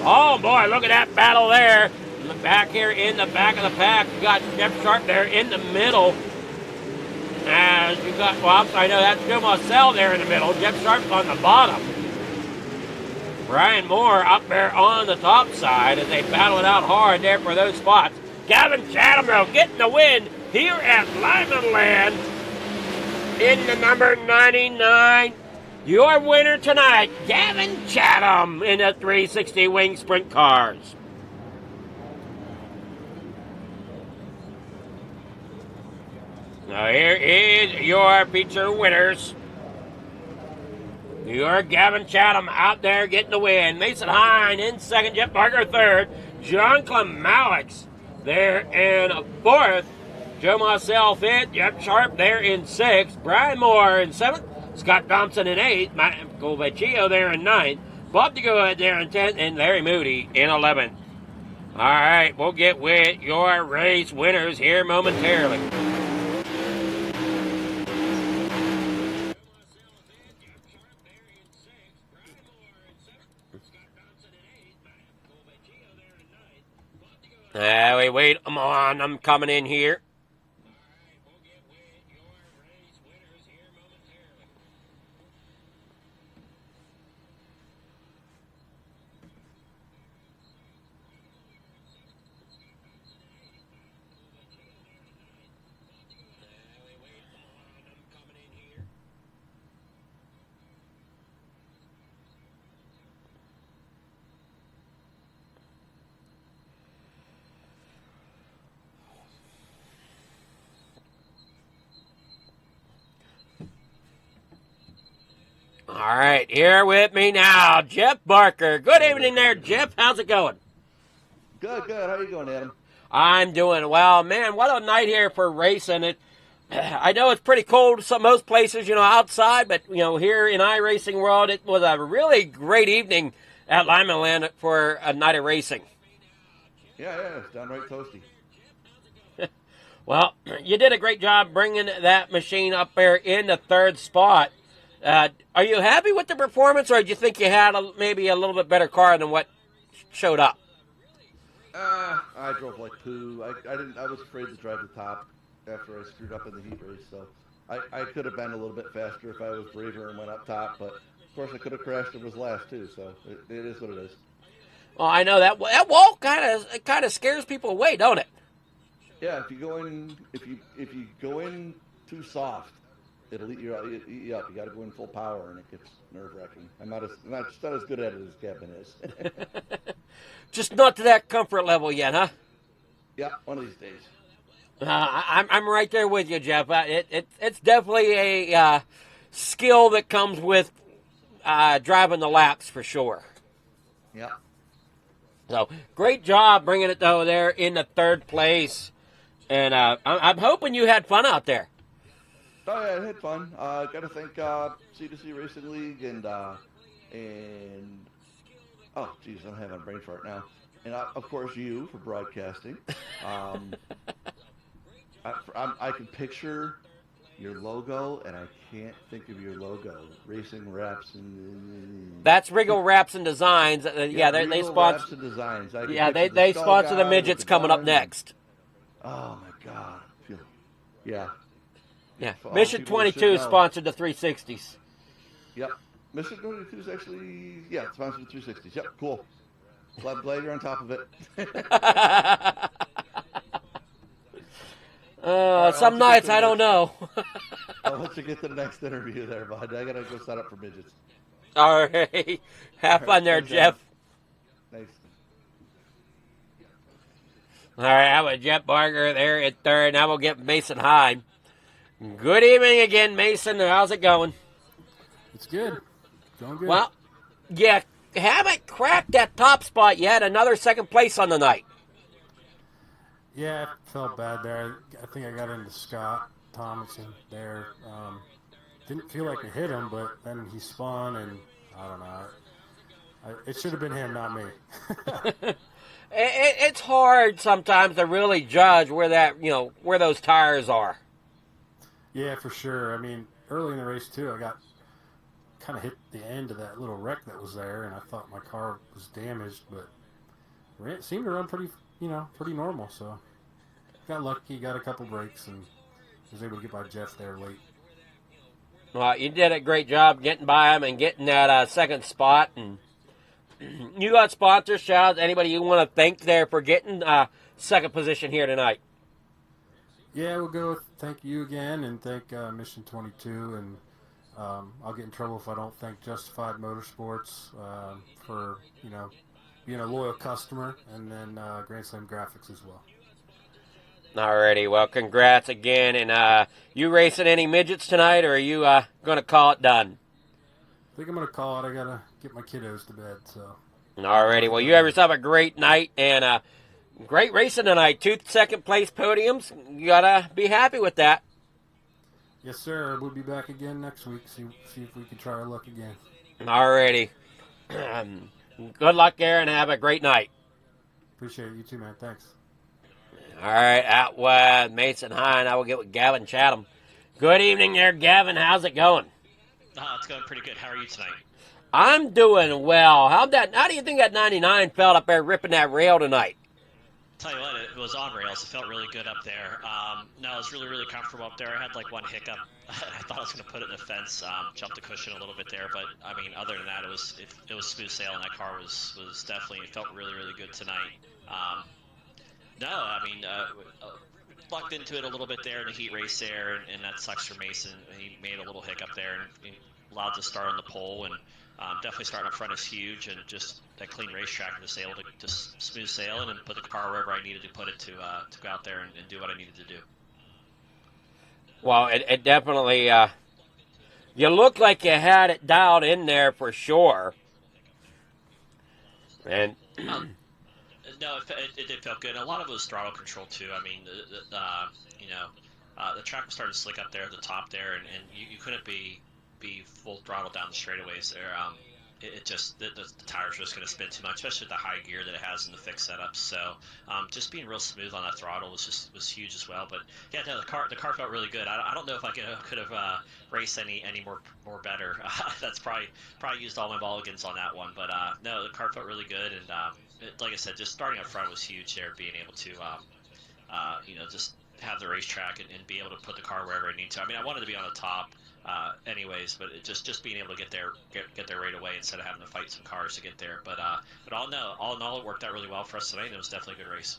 Oh boy, look at that battle there. Look back here in the back of the pack. You got Jeff Sharp there in the middle. As you got, well, I know that's Joe Marcel there in the middle. Jeff Sharp's on the bottom. Brian Moore up there on the top side as they battle it out hard there for those spots. Gavin Chatham, though, getting the win here at Lyman Land in the number 99. Your winner tonight, Gavin Chatham in the 360 Wing Sprint Cars. Now here is your feature winners. Your Gavin Chatham out there getting the win. Mason Hine in second. Jeff Barker third. John Alex there in fourth. Joe Marcel fifth. Jeff Sharp there in sixth. Brian Moore in seventh. Scott Thompson in eighth. Michael Vecchio there in ninth. Bob DeGood there in 10th. And Larry Moody in 11th. All right, we'll get with your race winners here momentarily. We wait them on. I'm coming in here. All right, here with me now, Jeff Barker. Good evening there, Jeff. How's it going? Good, good. How you going, Adam? I'm doing well. Man, what a night here for racing. I know it's pretty cold most places, outside, but, here in iRacing world, it was a really great evening at Lyman Land for a night of racing. Yeah, it's downright toasty. Well, you did a great job bringing that machine up there in the third spot. Are you happy with the performance, or do you think you had maybe a little bit better car than what showed up? I drove like poo. I was afraid to drive the top after I screwed up in the heat race, so I could have been a little bit faster if I was braver and went up top, but of course I could have crashed and was last too, so it is what it is. Well, I know that wall kind of scares people away, don't it? Yeah, if you go in too soft, it'll eat you up. You got to go in full power, and it gets nerve-wracking. I'm not as good at it as Gavin is. Just not to that comfort level yet, huh? Yeah, one of these days. I'm right there with you, Jeff. It's definitely a skill that comes with driving the laps for sure. Yeah. So great job bringing it though there in the third place, and I'm hoping you had fun out there. Oh yeah, I had fun. Got to thank C2C Racing League and oh geez, I'm having a brain fart now. And of course you for broadcasting. I can picture your logo, and I can't think of your logo. Racing Wraps and that's Regal Wraps and Designs. Yeah, they sponsor. Wraps and Designs. Yeah, they sponsor the midgets coming up next. Oh my God! Yeah. Yeah, Mission 22 sponsored the 360s. Yep, Mission 22 is actually sponsored the 360s. Yep, cool. Glad you're on top of it. Some nights I don't know. I'll let you get to the next interview there, bud. I gotta go set up for midgets. All right, have fun there, Jeff. Thanks. All right, how about Jeff Barker there at third? Now we'll get Mason Hyde. Good evening again, Mason. How's it going? It's good. Going good. Well, yeah, haven't cracked that top spot yet. Another second place on the night. Yeah, I felt bad there. I think I got into Scott Thomason there. Didn't feel like I hit him, but then he spun, and I don't know. It should have been him, not me. It's hard sometimes to really judge where those tires are. Yeah, for sure. I mean, early in the race, too, I got kind of hit the end of that little wreck that was there, and I thought my car was damaged, but it seemed to run pretty normal. So got lucky, got a couple breaks, and was able to get by Jeff there late. Well, you did a great job getting by him and getting that second spot. And you got sponsors, shout-outs, anybody you want to thank there for getting second position here tonight? Yeah, we'll go with thank you again and thank Mission 22, and I'll get in trouble if I don't thank Justified Motorsports for being a loyal customer, and then Grand Slam Graphics as well. Alrighty, well, congrats again. And you racing any midgets tonight, or are you going to call it done? I think I'm going to call it. I got to get my kiddos to bed. So. Alrighty, well, you have yourself a great night, and great racing tonight. 2 second-place podiums. You got to be happy with that. Yes, sir. We'll be back again next week. See if we can try our luck again. Alrighty. Good luck there, and have a great night. Appreciate it. You too, man. Thanks. All right, out with Mason High, and I will get with Gavin Chatham. Good evening there, Gavin. How's it going? It's going pretty good. How are you tonight? I'm doing well. How do you think that 99 felt up there ripping that rail tonight? Tell you what, it was on rails. It felt really good up there. No, it was really, really comfortable up there. I had like one hiccup. I thought I was going to put it in the fence, jumped the cushion a little bit there, but I mean, other than that, it was smooth sailing. That car was definitely, it felt really, really good tonight. No, I mean, lucked into it a little bit there in the heat race there, and that sucks for Mason. He made a little hiccup there and allowed to start on the pole, and definitely starting up front is huge, and just that clean racetrack and just able to just smooth sailing and put the car wherever I needed to put it to go out there and do what I needed to do. Well, it definitely you looked like you had it dialed in there for sure. And no, it did feel good. A lot of it was throttle control too. I mean, the track was starting to slick up there at the top there, and you couldn't be full throttle down the straightaways there. It just the tires were just going to spin too much, especially with the high gear that it has in the fixed setup. So just being real smooth on that throttle was huge as well. But yeah, no, the car felt really good. I don't know if I could have raced any more better. That's probably used all my mulligans on that one. But no, the car felt really good, and like I said, just starting up front was huge there. Being able to just have the racetrack and be able to put the car wherever I need to. I mean, I wanted to be on the top. Anyways, but it just being able to get there right away instead of having to fight some cars to get there. But all in all, it worked out really well for us tonight. And it was definitely a good race.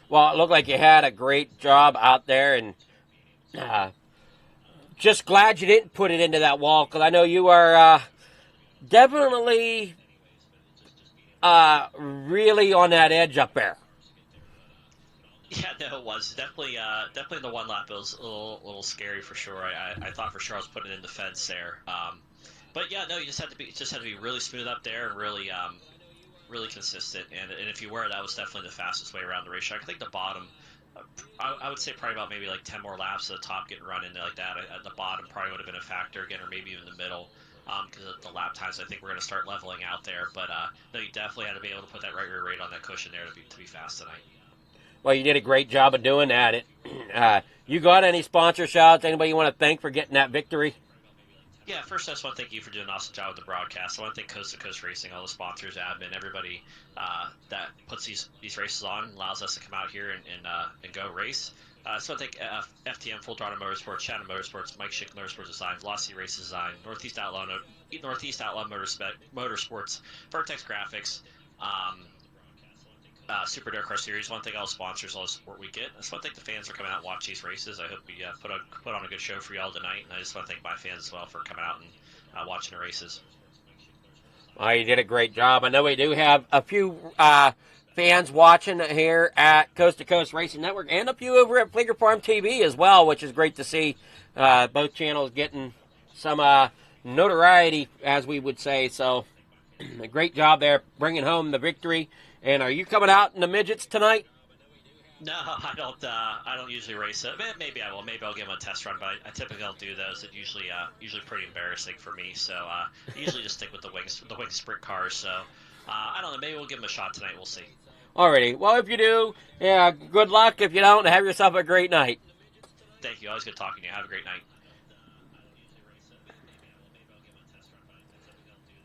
well, it looked like you had a great job out there, and just glad you didn't put it into that wall, because I know you are definitely really on that edge up there. Yeah, no, it was definitely the one lap. It was a little scary for sure. I thought for sure I was putting it in the fence there. But yeah, no, you just had to be really smooth up there and really consistent. And if you were, that was definitely the fastest way around the racetrack. I think the bottom, I would say probably about maybe like 10 more laps to the top getting run into like that. At the bottom probably would have been a factor again, or maybe even the middle. Because of the lap times, I think we're going to start leveling out there. But no, you definitely had to be able to put that right rear rate on that cushion there to be fast tonight. Well, you did a great job of doing that. You got any sponsor shouts? Anybody you want to thank for getting that victory? Yeah, first I just want to thank you for doing an awesome job with the broadcast. I want to thank Coast to Coast Racing, all the sponsors, admin, everybody that puts these races on, allows us to come out here and go race. So I thank FTM Full Throttle Motorsports, Shannon Motorsports, Mike Schick Motorsports Design, Velocity Race Design, Northeast Outlaw Motorsports, Vertex Graphics, Super Dark Car Series. One thing all sponsors, all the support we get. I just want to thank the fans for coming out and watch these races. I hope we put on a good show for y'all tonight, and I just want to thank my fans as well for coming out and watching the races. Well, you did a great job. I know we do have a few fans watching here at Coast to Coast Racing Network, and a few over at Fleeger Farm TV as well, which is great to see. Both channels getting some notoriety, as we would say. So, a great job there, bringing home the victory. And are you coming out in the midgets tonight? No, I don't usually race it. Maybe I will. Maybe I'll give them a test run, but I typically don't do those. It's usually pretty embarrassing for me. So I usually just stick with the wing sprint cars. So I don't know. Maybe we'll give them a shot tonight. We'll see. Alrighty. Well, if you do, yeah, good luck. If you don't, have yourself a great night. Thank you. Always good talking to you. Have a great night.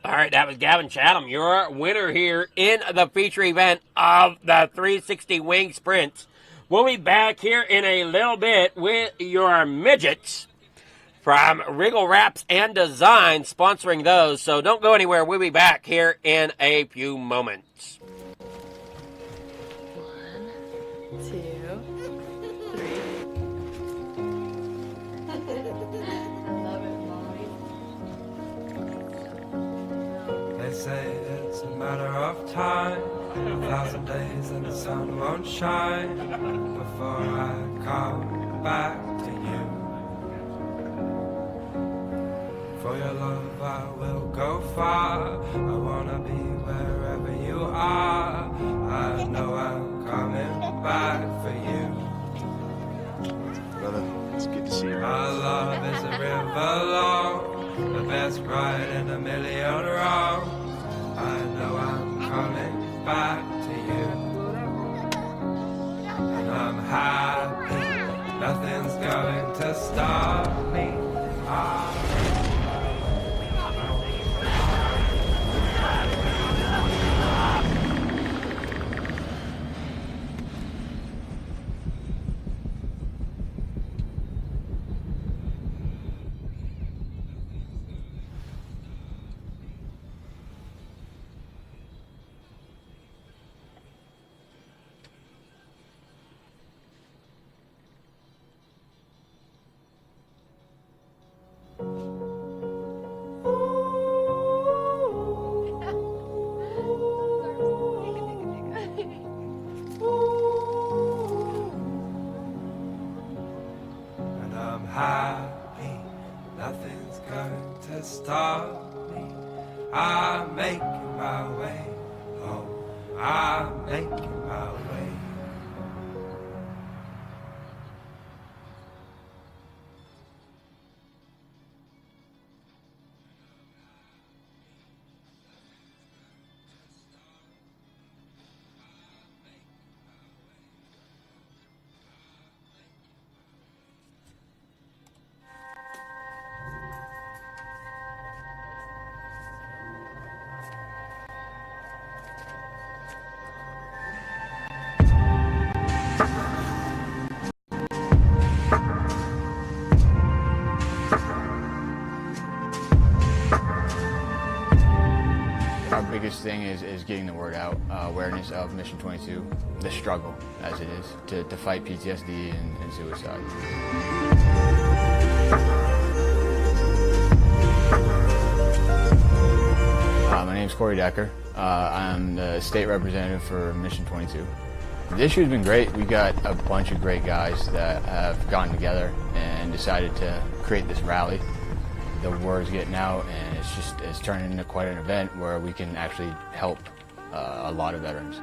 All right, that was Gavin Chatham, your winner here in the feature event of the 360 Wing Sprints. We'll be back here in a little bit with your midgets from Wriggle Wraps and Design, sponsoring those. So don't go anywhere. We'll be back here in a few moments. 1, 2, 3. Love it, Mommy. They say it's a matter of time, 1,000 days and the sun won't shine before I come back to you. For your love I will go far, I wanna be wherever you are. I know I'm coming back for you. Brother, it's good to see you. Our love is a river long, the best ride in a million wrongs. I know I'm coming back to you, and I'm happy, nothing's going to stop me. I'm making my way home. I'm making my way. Our biggest thing is getting the word out, awareness of Mission 22, the struggle as it is to fight PTSD and suicide. My name's Corey Decker. I'm the state representative for Mission 22. This year's been great. We got a bunch of great guys that have gotten together and decided to create this rally. The word's getting out, and it's turning into quite an event where we can actually help a lot of veterans.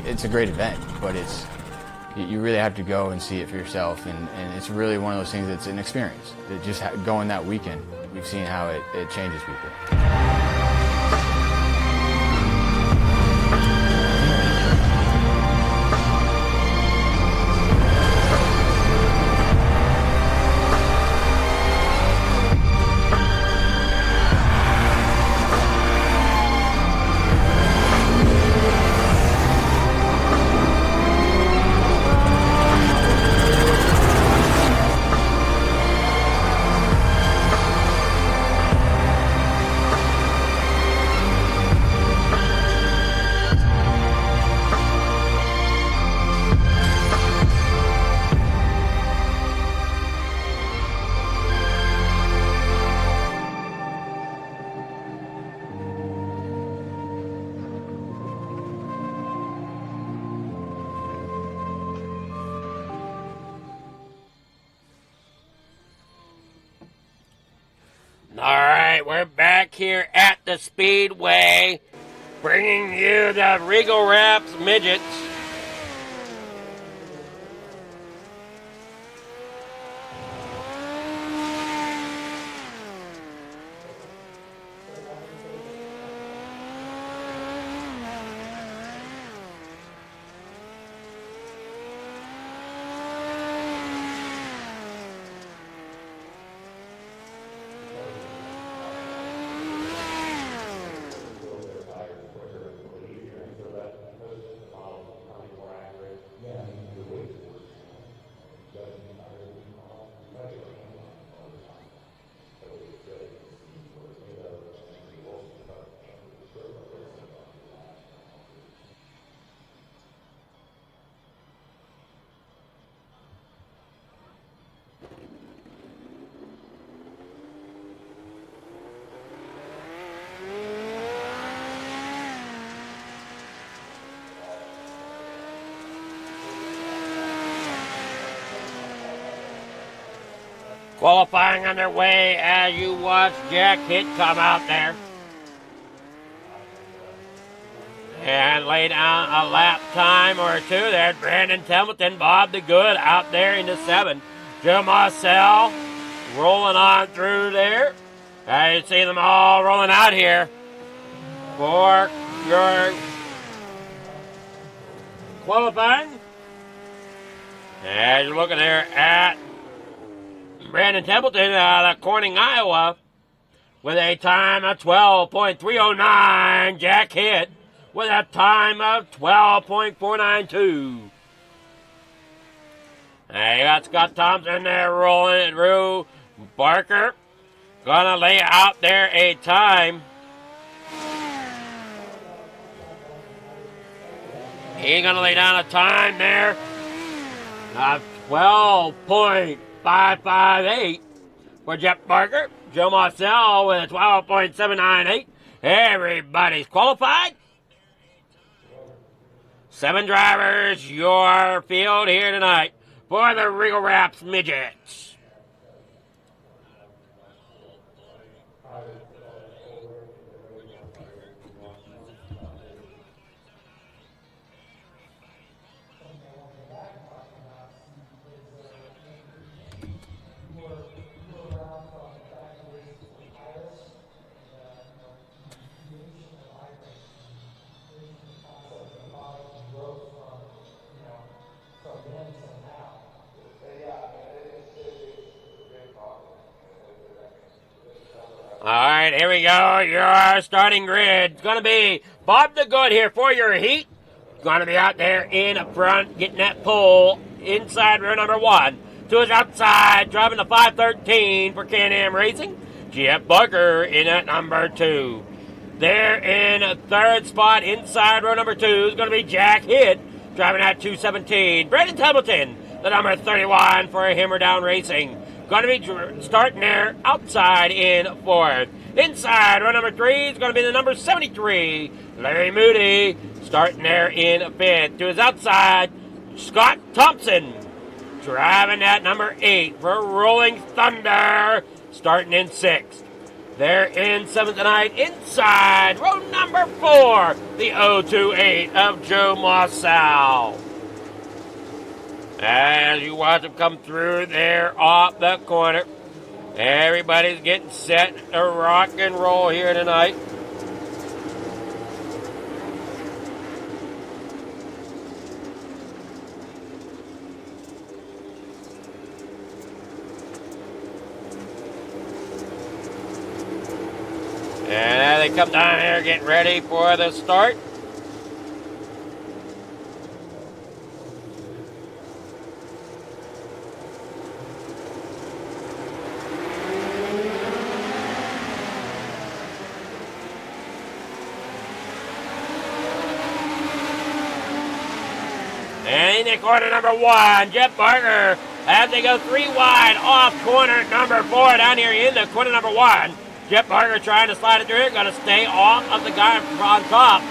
It's a great event, but you really have to go and see it for yourself, and it's really one of those things that's an experience. Just going that weekend, we've seen how it changes people. All right, we're back here at the Speedway, bringing you the Regal Raps Midgets. Qualifying underway as you watch Jack Hitt come out there. And lay down a lap time or two there. Brandon Templeton, Bob the Good out there in the 7. Joe Marcel rolling on through there. You see them all rolling out here for your qualifying. As you're looking there at Brandon Templeton out of Corning, Iowa, with a time of 12.309. Jack Hitt with a time of 12.492. You got Scott Thompson there rolling it through. Barker gonna lay out there a time. He's gonna lay down a time there of 12.558 for Jeff Barker. Joe Marcel with a 12.798. Everybody's qualified. 7 drivers, your field here tonight for the Regal Raps Midgets. right, here we go. Your starting grid. It's going to be Bob the Good here for your heat. Going to be out there in front, getting that pole inside row number 1. To his outside, driving the 513 for Can-Am Racing. Jeff Barker in at number 2. There in third spot, inside row number 2, is going to be Jack Hitt, driving at 217. Brandon Templeton, the number 31 for Hammer Down Racing. Going to be starting there outside in 4th. Inside row number 3 is going to be the number 73, Larry Moody, starting there in 5th. To his outside, Scott Thompson, driving at number 8 for Rolling Thunder, starting in 6th. There in 7th tonight, inside row number 4, the 028 of Joe Mossau. As you watch him come through there off the corner, everybody's getting set to rock and roll here tonight. And now they come down here getting ready for the start. And in corner number 1, Jeff Barker, as they go 3 wide off corner number 4 down here in the corner number 1. Jeff Barker trying to slide it through. Going to stay off of the guy on top.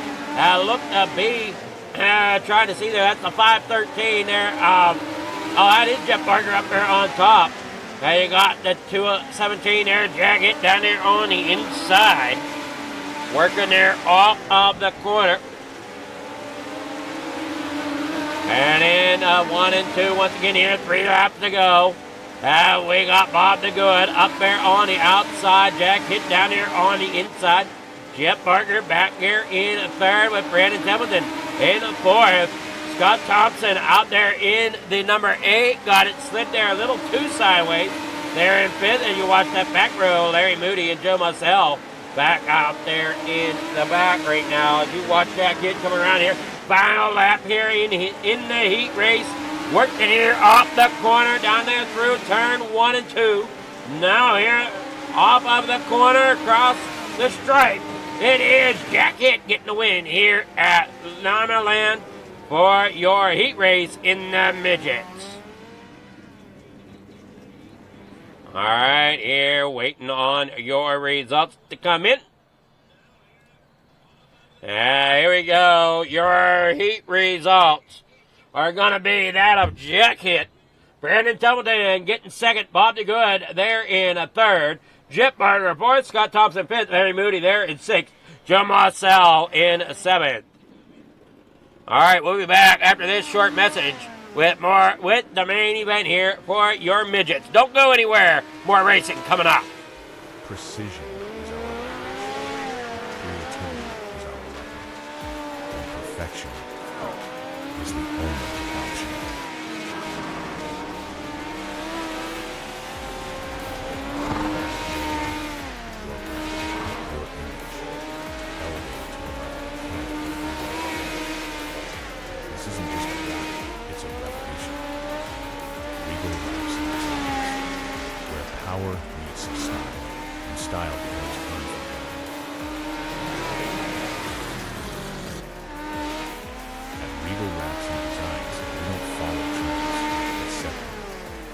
Look to be trying to see there. That's the 513 there. That is Jeff Barker up there on top. Now you got the 217 there. Jack Hitt down there on the inside. Working there off of the corner. And in 1 and 2 once again here. 3 laps to go. We got Bob the Good up there on the outside. Jack Hitt down there on the inside. Jeff Barker back here in 3rd with Brandon Templeton in 4th. Scott Thompson out there in the number 8. Got it slid there a little too sideways. There in 5th, and you watch that back row. Larry Moody and Joe Mussell back out there in the back right now. As you watch Jack Hitt coming around here. Final lap here in the heat race. Working here off the corner, down there through turn 1 and 2. Now here, off of the corner, across the stripe. It is Jack Hitt getting the win here at Land for your heat race in the midgets. All right, here, waiting on your results to come in. Here we go, your heat results are going to be that of Jack Hitt. Brandon Templeton getting 2nd. Bob the Good there in 3rd. Jeff Barker 4th. Scott Thompson 5th. Larry Moody there in 6th. Joe Mossell in 7th. All right, we'll be back after this short message with more with the main event here for your midgets. Don't go anywhere. More racing coming up. Precision is our language. Creativity is our weapon. And perfection is the only option. Your image, elevated to another planet. This isn't just a ride, it's a revolution. Regal Raps and Designs, where power meets style, and style becomes unforgettable. At Regal Raps and Designs, we don't follow trends, we set them.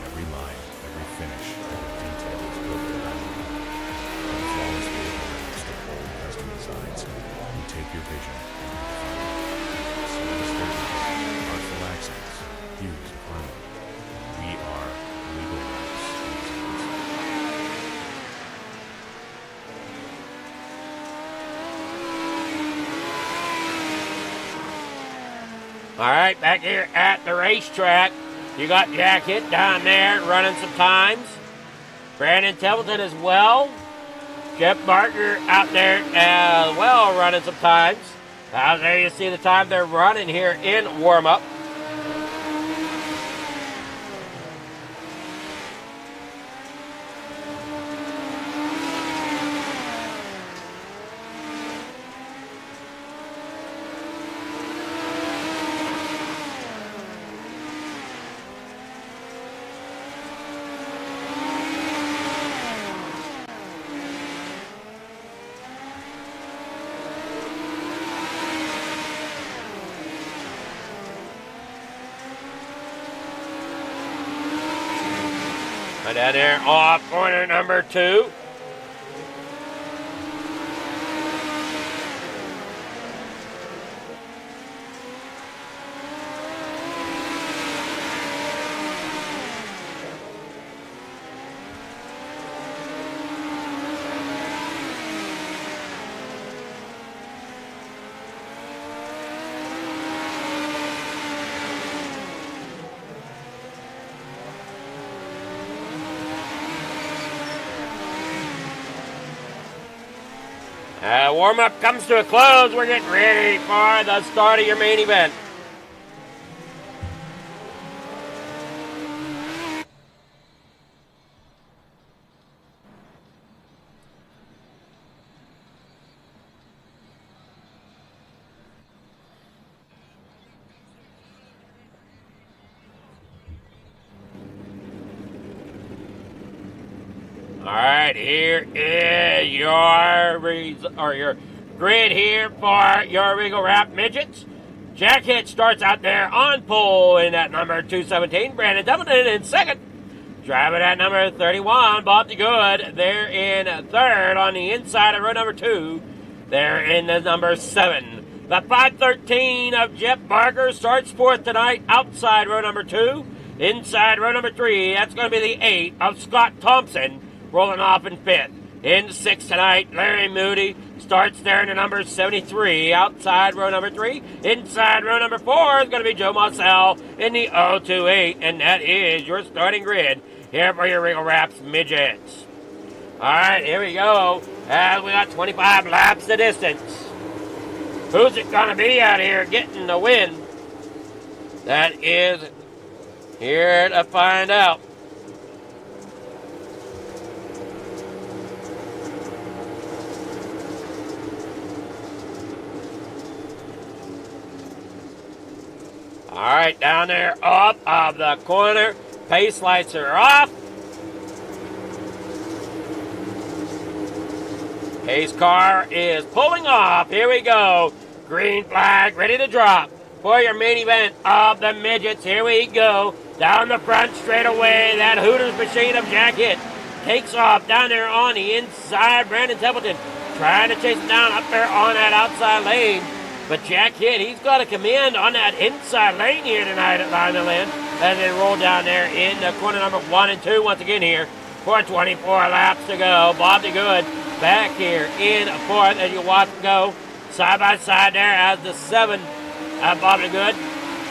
Every line, every finish, every detail is built around you. From flawless vehicle wraps to bold custom designs, we take your vision and refine it. Slow statements, artful accents, hues of harmony. We are Regal Raps and Designs. All right, back here at the racetrack, you got Jack Hitt down there running some times. Brandon Templeton as well. Jeff Barker out there as well running some times. Out there you see the time they're running here in warm-up. Down there off corner number 2. Warm-up comes to a close. We're getting ready for the start of your main event. All right, here is your grid here for your Regal Wrap Midgets. Jack Hitt starts out there on pole in that number 217. Brandon Templeton in second. Driving at number 31, Bob the Good. They're in third on the inside of row number 2. They're in the number 7. The 513 of Jeff Barker starts fourth tonight outside row number 2. Inside row number 3, that's going to be the 8 of Scott Thompson, rolling off in 5th. In 6th tonight, Larry Moody starts there in the number 73, outside row number 3. Inside row number 4 is going to be Joe Mossell in the 028, and that is your starting grid here for your Regal Wraps Midgets. All right, here we go, as we got 25 laps the distance. Who's it going to be out here getting the win? That is here to find out. All right, down there off of the corner. Pace lights are off. Pace car is pulling off. Here we go. Green flag ready to drop for your main event of the midgets. Here we go. Down the front straight away. That Hooters machine of Jack Hitt takes off down there on the inside. Brandon Templeton trying to chase him down up there on that outside lane. But Jack Hitt, he's got a command on that inside lane here tonight at Line of Land as they roll down there in the corner number 1 and 2 once again here for 24 laps to go. Bob the Good back here in 4th as you watch him go side by side there as the 7 Bob the Good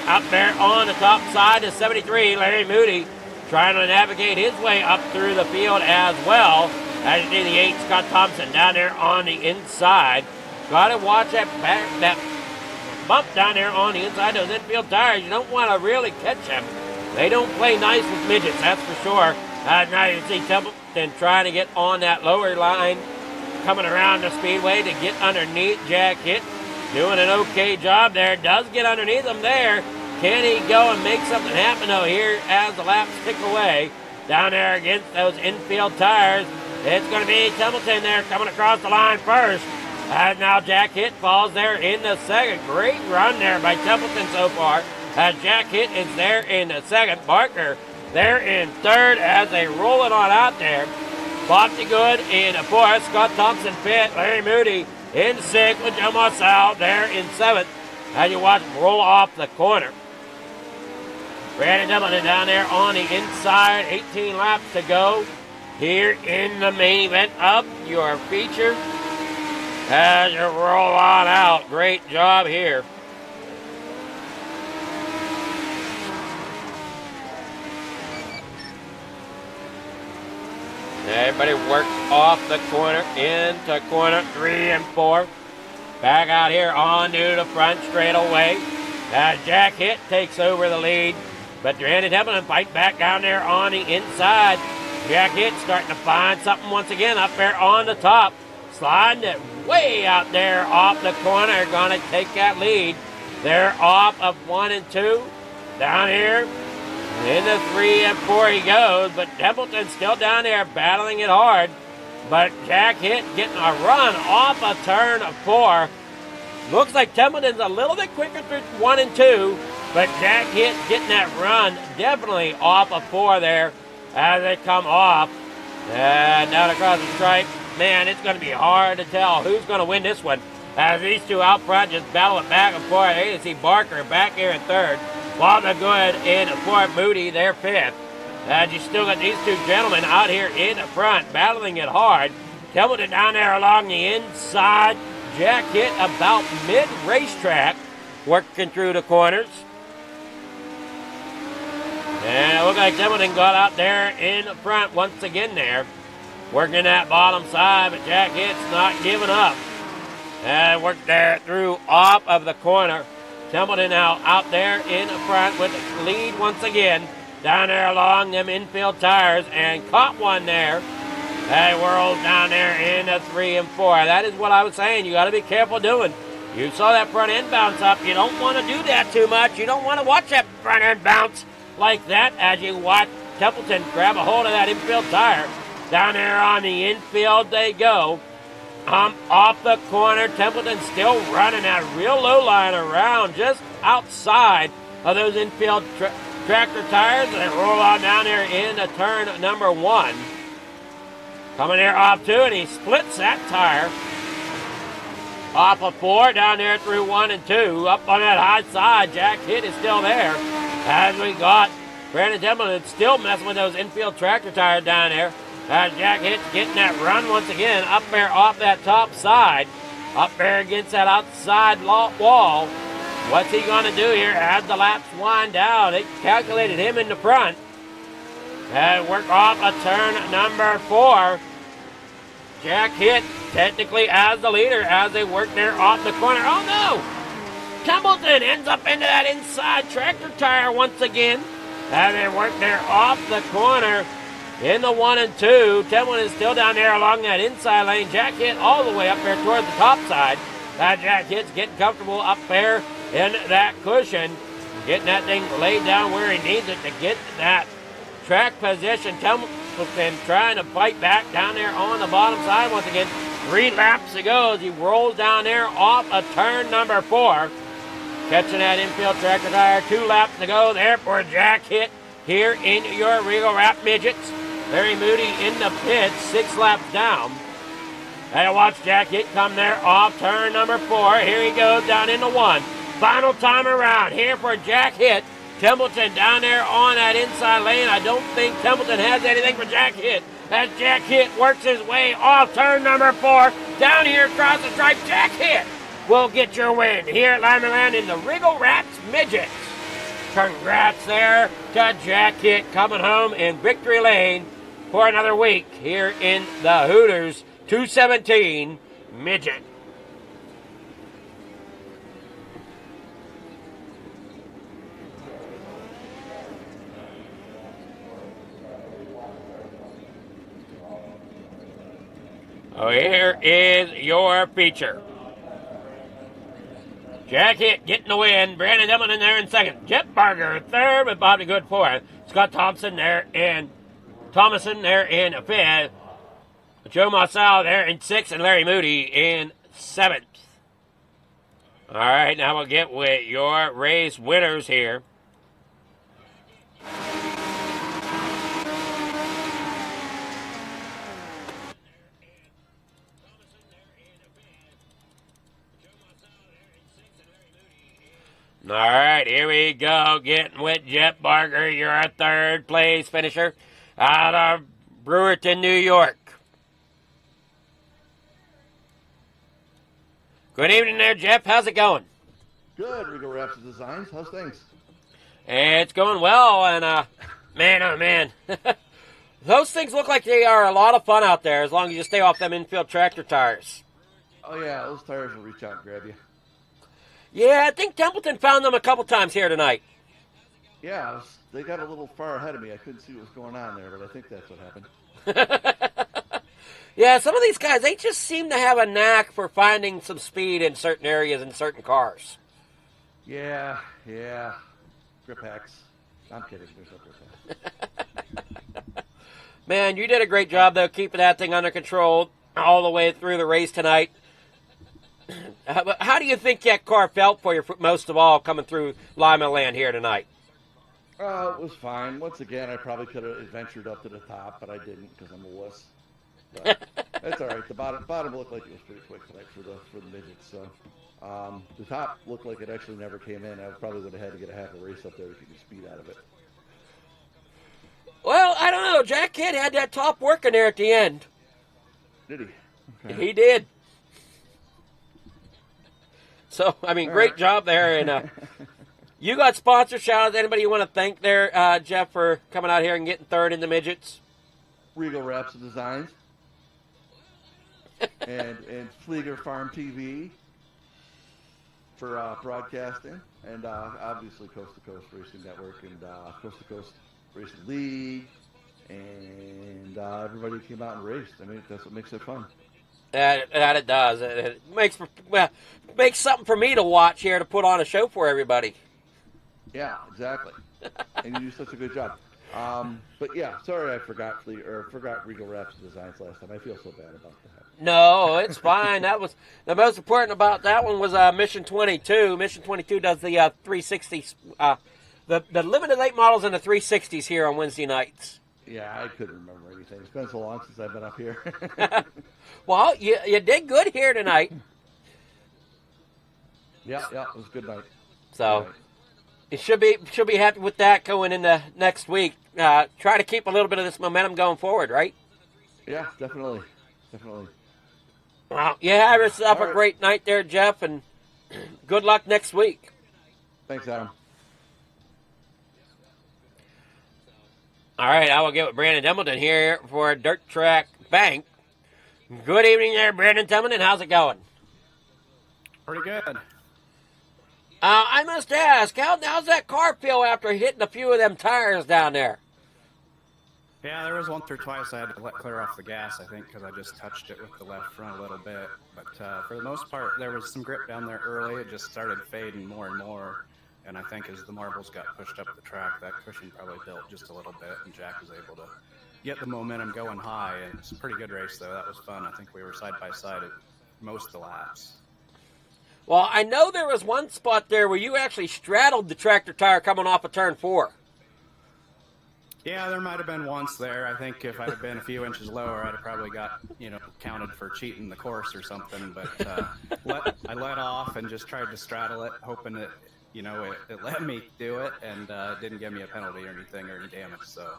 up there on the top side. The 73 Larry Moody trying to navigate his way up through the field as well. As you see the 8 Scott Thompson down there on the inside. Got to watch that bump down there on the inside. Those infield tires, you don't want to really catch them. They don't play nice with midgets, that's for sure. Now you see Templeton trying to get on that lower line, coming around the speedway to get underneath Jack Hitt. Doing an okay job there. Does get underneath him there. Can he go and make something happen though here as the laps tick away? Down there against those infield tires. It's going to be Templeton there coming across the line first. And now Jack Hitt falls there in the second. Great run there by Templeton so far. As Jack Hitt is there in the second. Barker there in third as they roll it on out there. Bob the Good in 4th. Scott Thompson 5th. Larry Moody in 6th with Joe Mossell there in 7th. As you watch him roll off the corner. Brandon Templeton down there on the inside. 18 laps to go here in the main event of your feature. As you roll on out. Great job here. Everybody works off the corner into corner 3 and 4. Back out here onto the front straightaway. As Jack Hitt takes over the lead. But Brandon Templeton fight back down there on the inside. Jack Hitt starting to find something once again up there on the top. Sliding it way out there off the corner. Going to take that lead. They're off of 1 and 2. Down here. Into 3 and 4 he goes. But Templeton's still down there battling it hard. But Jack Hitt getting a run off a turn of 4. Looks like Templeton's a little bit quicker through 1 and 2. But Jack Hitt getting that run definitely off of 4 there. as they come off. And down across the stripe. Man, it's going to be hard to tell who's going to win this one. As these two out front just battle it back and forth. Here you see Barker back here in third. Walter Good in fourth. Moody, they're fifth. And you still got these two gentlemen out here in the front battling it hard. Templeton down there along the inside. Jack hit about mid-racetrack, working through the corners. And it looked like Templeton got out there in front once again there. Working that bottom side, but Jack Hitt's not giving up. And worked there through off of the corner. Templeton now out there in front with the lead once again. Down there along them infield tires and caught one there. They whirled down there into 3 and 4. That is what I was saying. You got to be careful doing. You saw that front end bounce up. You don't want to do that too much. You don't want to watch that front end bounce like that as you watch Templeton grab a hold of that infield tire. Down there on the infield they go. Off the corner, Templeton still running that real low line around just outside of those infield tractor tires. They roll on down there into turn number 1. Coming there off 2, and he splits that tire. Off of 4, down there through 1 and 2. Up on that high side, Jack Hitt is still there. As we got Brandon Templeton still messing with those infield tractor tires down there. As Jack Hitt's getting that run once again up there off that top side. Up there against that outside wall. What's he going to do here as the laps wind down? They calculated him in the front. And work off a turn number 4. Jack Hitt technically as the leader as they work there off the corner. Oh no! Templeton ends up into that inside tractor tire once again. As they work there off the corner in the 1 and 2. Templeton is still down there along that inside lane. Jack Hitt all the way up there towards the top side. Jack Hitt's getting comfortable up there in that cushion. Getting that thing laid down where he needs it to get that track position. Templeton trying to fight back down there on the bottom side once again. 3 laps to go as he rolls down there off a turn number 4. Catching that infield tractor tire. 2 laps to go there for Jack Hitt here in your Regal Wrap Midgets. Larry Moody in the pits, 6 laps down. And watch Jack Hitt come there off turn number 4. Here he goes down into 1. Final time around here for Jack Hitt. Templeton down there on that inside lane. I don't think Templeton has anything for Jack Hitt. As Jack Hitt works his way off turn number 4. Down here across the stripe, Jack Hitt will get your win here at Limerland in the Regal Wraps Midgets. Congrats there to Jack Hitt coming home in victory lane for another week here in the Hooters 217 Midget. Oh, here is your feature. Jack Hitt getting the win. Brandon Templeton there in second. Jet Barger third with Bobby Good fourth. Scott Thomason there in fifth. Joe Marcel there in sixth, and Larry Moody in seventh. All right, now we'll get with your race winners here. All right, here we go. Getting with Jet Barger. You're a third place finisher out of Brewerton, New York. Good evening there, Jeff. How's it going? Good, Regal Wraps and Designs. How's things? It's going well, and man, oh man. Those things look like they are a lot of fun out there as long as you stay off them infield tractor tires. Oh yeah, those tires will reach out and grab you. Yeah, I think Templeton found them a couple times here tonight. Yeah, they got a little far ahead of me. I couldn't see what was going on there, but I think that's what happened. Yeah, some of these guys, they just seem to have a knack for finding some speed in certain areas in certain cars. Yeah. Grip hacks. I'm kidding. There's no grip hacks. Man, you did a great job, though, keeping that thing under control all the way through the race tonight. How do you think that car felt for you most of all coming through Lima Land here tonight? Oh, it was fine. Once again, I probably could have adventured up to the top, but I didn't because I'm a wuss. But that's all right. The bottom looked like it was pretty quick tonight for the midgets. So the top looked like it actually never came in. I probably would have had to get a half a race up there to get the speed out of it. Well, I don't know. Jack Kidd had that top working there at the end. Did he? Okay. He did. So, I mean, great right. job there. And you got sponsor shout-outs. Anybody you want to thank there, Jeff, for coming out here and getting third in the midgets? Regal Wraps and Designs. and Flieger Farm TV for broadcasting. And obviously Coast to Coast Racing Network and Coast to Coast Racing League. And everybody who came out and raced. I mean, that's what makes it fun. That it does. It makes something for me to watch here to put on a show for everybody. Yeah, exactly. And you do such a good job. But yeah, sorry I forgot Regal Wraps and Designs last time. I feel so bad about that. No, it's fine. That was the most important about that one was Mission 22. Mission 22 does the 360s, the limited late models and the 360s here on Wednesday nights. Yeah, I couldn't remember anything. It's been so long since I've been up here. Well, you did good here tonight. Yeah, it was a good night. So, Good night. it should be happy with that going into next week. Try to keep a little bit of this momentum going forward, right? Yeah, definitely. Well, you have yourself All a right. great night there, Jeff, and good luck next week. Thanks, Adam. All right, I will get with Brandon Templeton here for Dirt Track Bank. Good evening there, Brandon Templeton. How's it going? Pretty good. I must ask, how's that car feel after hitting a few of them tires down there? Yeah, there was once or twice I had to let clear off the gas, I think, because I just touched it with the left front a little bit. But for the most part, there was some grip down there early. It just started fading more and more. And I think as the marbles got pushed up the track, that cushion probably built just a little bit, and Jack was able to get the momentum going high. And it's a pretty good race, though. That was fun. I think we were side by side at most of the laps. Well, I know there was one spot there where you actually straddled the tractor tire coming off of turn 4. Yeah, there might have been once there. I think if I'd have been a few inches lower, I'd have probably got, counted for cheating the course or something. But I let off and just tried to straddle it, hoping that, it let me do it and didn't give me a penalty or anything or any damage. So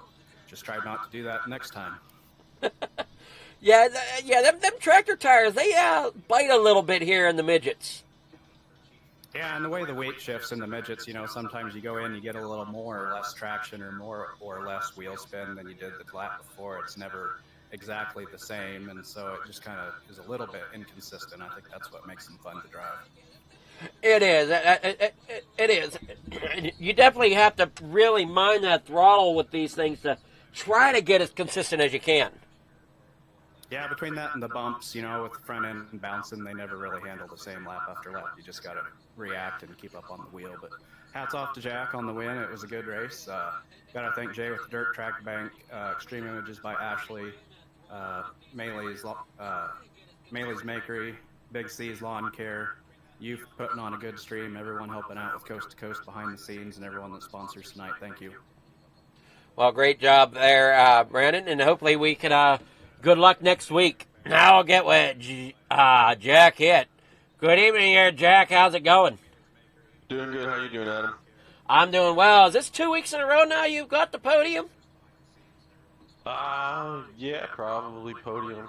just tried not to do that next time. Yeah, them tractor tires, they bite a little bit here in the midgets. Yeah, and the way the weight shifts in the midgets, sometimes you go in, you get a little more or less traction or more or less wheel spin than you did the lap before. It's never exactly the same, and so it just kind of is a little bit inconsistent. I think that's what makes them fun to drive. It is. It is. You definitely have to really mind that throttle with these things to try to get as consistent as you can. Yeah, between that and the bumps, with the front end bouncing, they never really handle the same lap after lap. You just got to react and keep up on the wheel. But hats off to Jack on the win. It was a good race. Got to thank Jay with the Dirt Track Bank, Extreme Images by Ashley, Melee Makery, Big C's Lawn Care, you putting on a good stream, everyone helping out with Coast to Coast behind the scenes, and everyone that sponsors tonight. Thank you. Well, great job there, Brandon, and hopefully we can good luck next week. Now I'll get with Jack Hitt. Good evening here, Jack. How's it going? Doing good. How you doing, Adam? I'm doing well. Is this 2 weeks in a row now you've got the podium? Yeah, probably podium.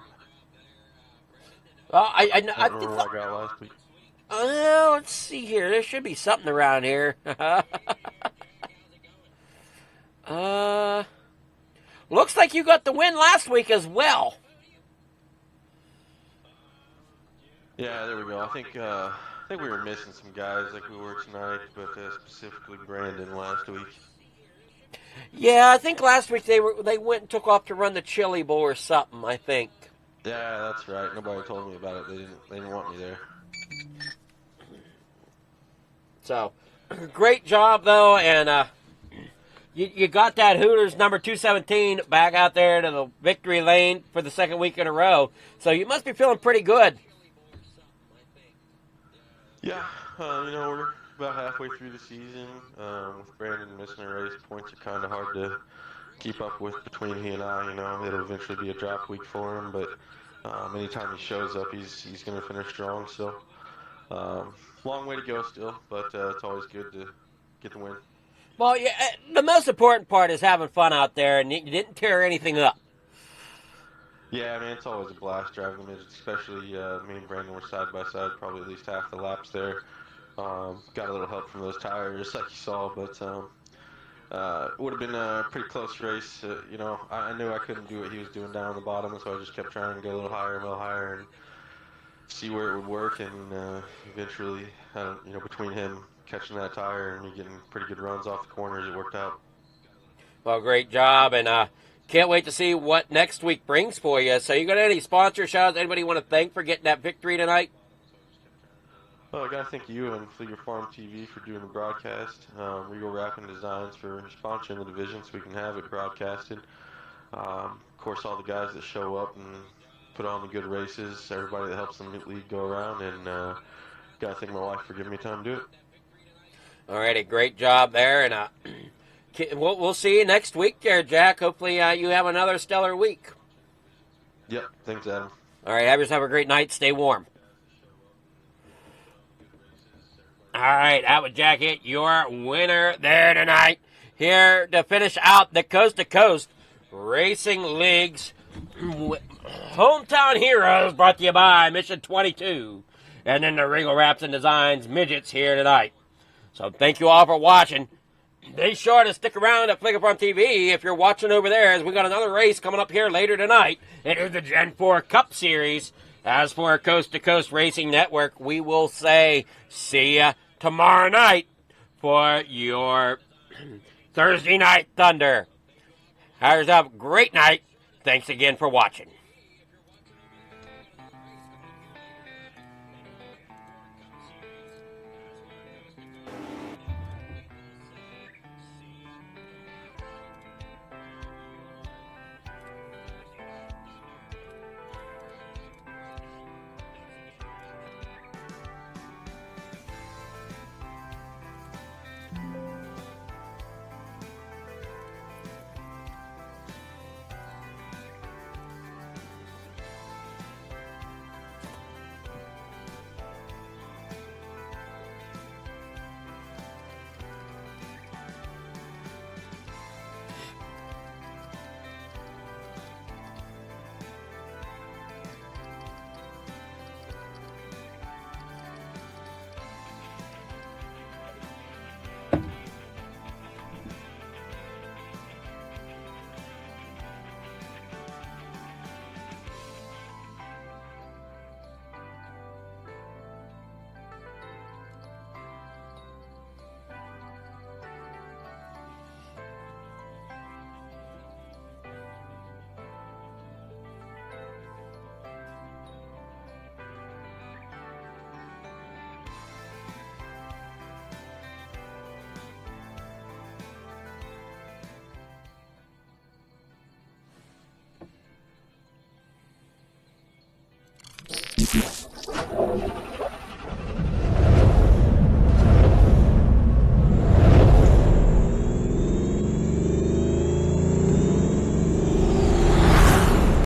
Well, I don't remember what I got last week. Let's see here. There should be something around here. Looks like you got the win last week as well. Yeah, there we go. I think we were missing some guys like we were tonight, but specifically Brandon last week. Yeah, I think last week they went and took off to run the Chili Bowl or something, I think. Yeah, that's right. Nobody told me about it. They didn't want me there. So, great job though, and you got that Hooters number 217 back out there to the victory lane for the second week in a row. So you must be feeling pretty good. Yeah, about halfway through the season. With Brandon missing a race, points are kind of hard to keep up with between he and I. You know, it'll eventually be a drop week for him, but anytime he shows up, he's going to finish strong. So, long way to go still, but it's always good to get the win. Well, yeah, the most important part is having fun out there, and you didn't tear anything up. Yeah, I mean, it's always a blast driving the midgets, especially me and Brandon were side by side, probably at least half the laps there. Got a little help from those tires, like you saw, but it would have been a pretty close race. You know, I knew I couldn't do what he was doing down the bottom, so I just kept trying to go a little higher, and see where it would work. And eventually, you know, between him catching that tire and me getting pretty good runs off the corners, it worked out. Well, great job, and can't wait to see what next week brings for you. So you got any sponsor shout-outs? Anybody want to thank for getting that victory tonight? Well, I got to thank you and Fleeger Farm TV for doing the broadcast. Regal Wrapping Designs for sponsoring the division so we can have it broadcasted. Of course, all the guys that show up and put on the good races, everybody that helps the league go around, and got to thank my wife for giving me time to do it. All righty, great job there, and we'll see you next week there, Jack. Hopefully you have another stellar week. Yep, thanks, Adam. All right, have yourself a great night. Stay warm. All right, that was Jack Hitt, your winner there tonight. Here to finish out the Coast to Coast Racing League's Hometown Heroes, brought to you by Mission 22. And then the Regal Wraps and Designs Midgets here tonight. So thank you all for watching. Be sure to stick around at Fleeger Farm TV if you're watching over there, as we got another race coming up here later tonight. It is the Gen 4 Cup Series. As for Coast to Coast Racing Network, we will say see ya tomorrow night for your Thursday Night Thunder. Have yourself a great night. Thanks again for watching. You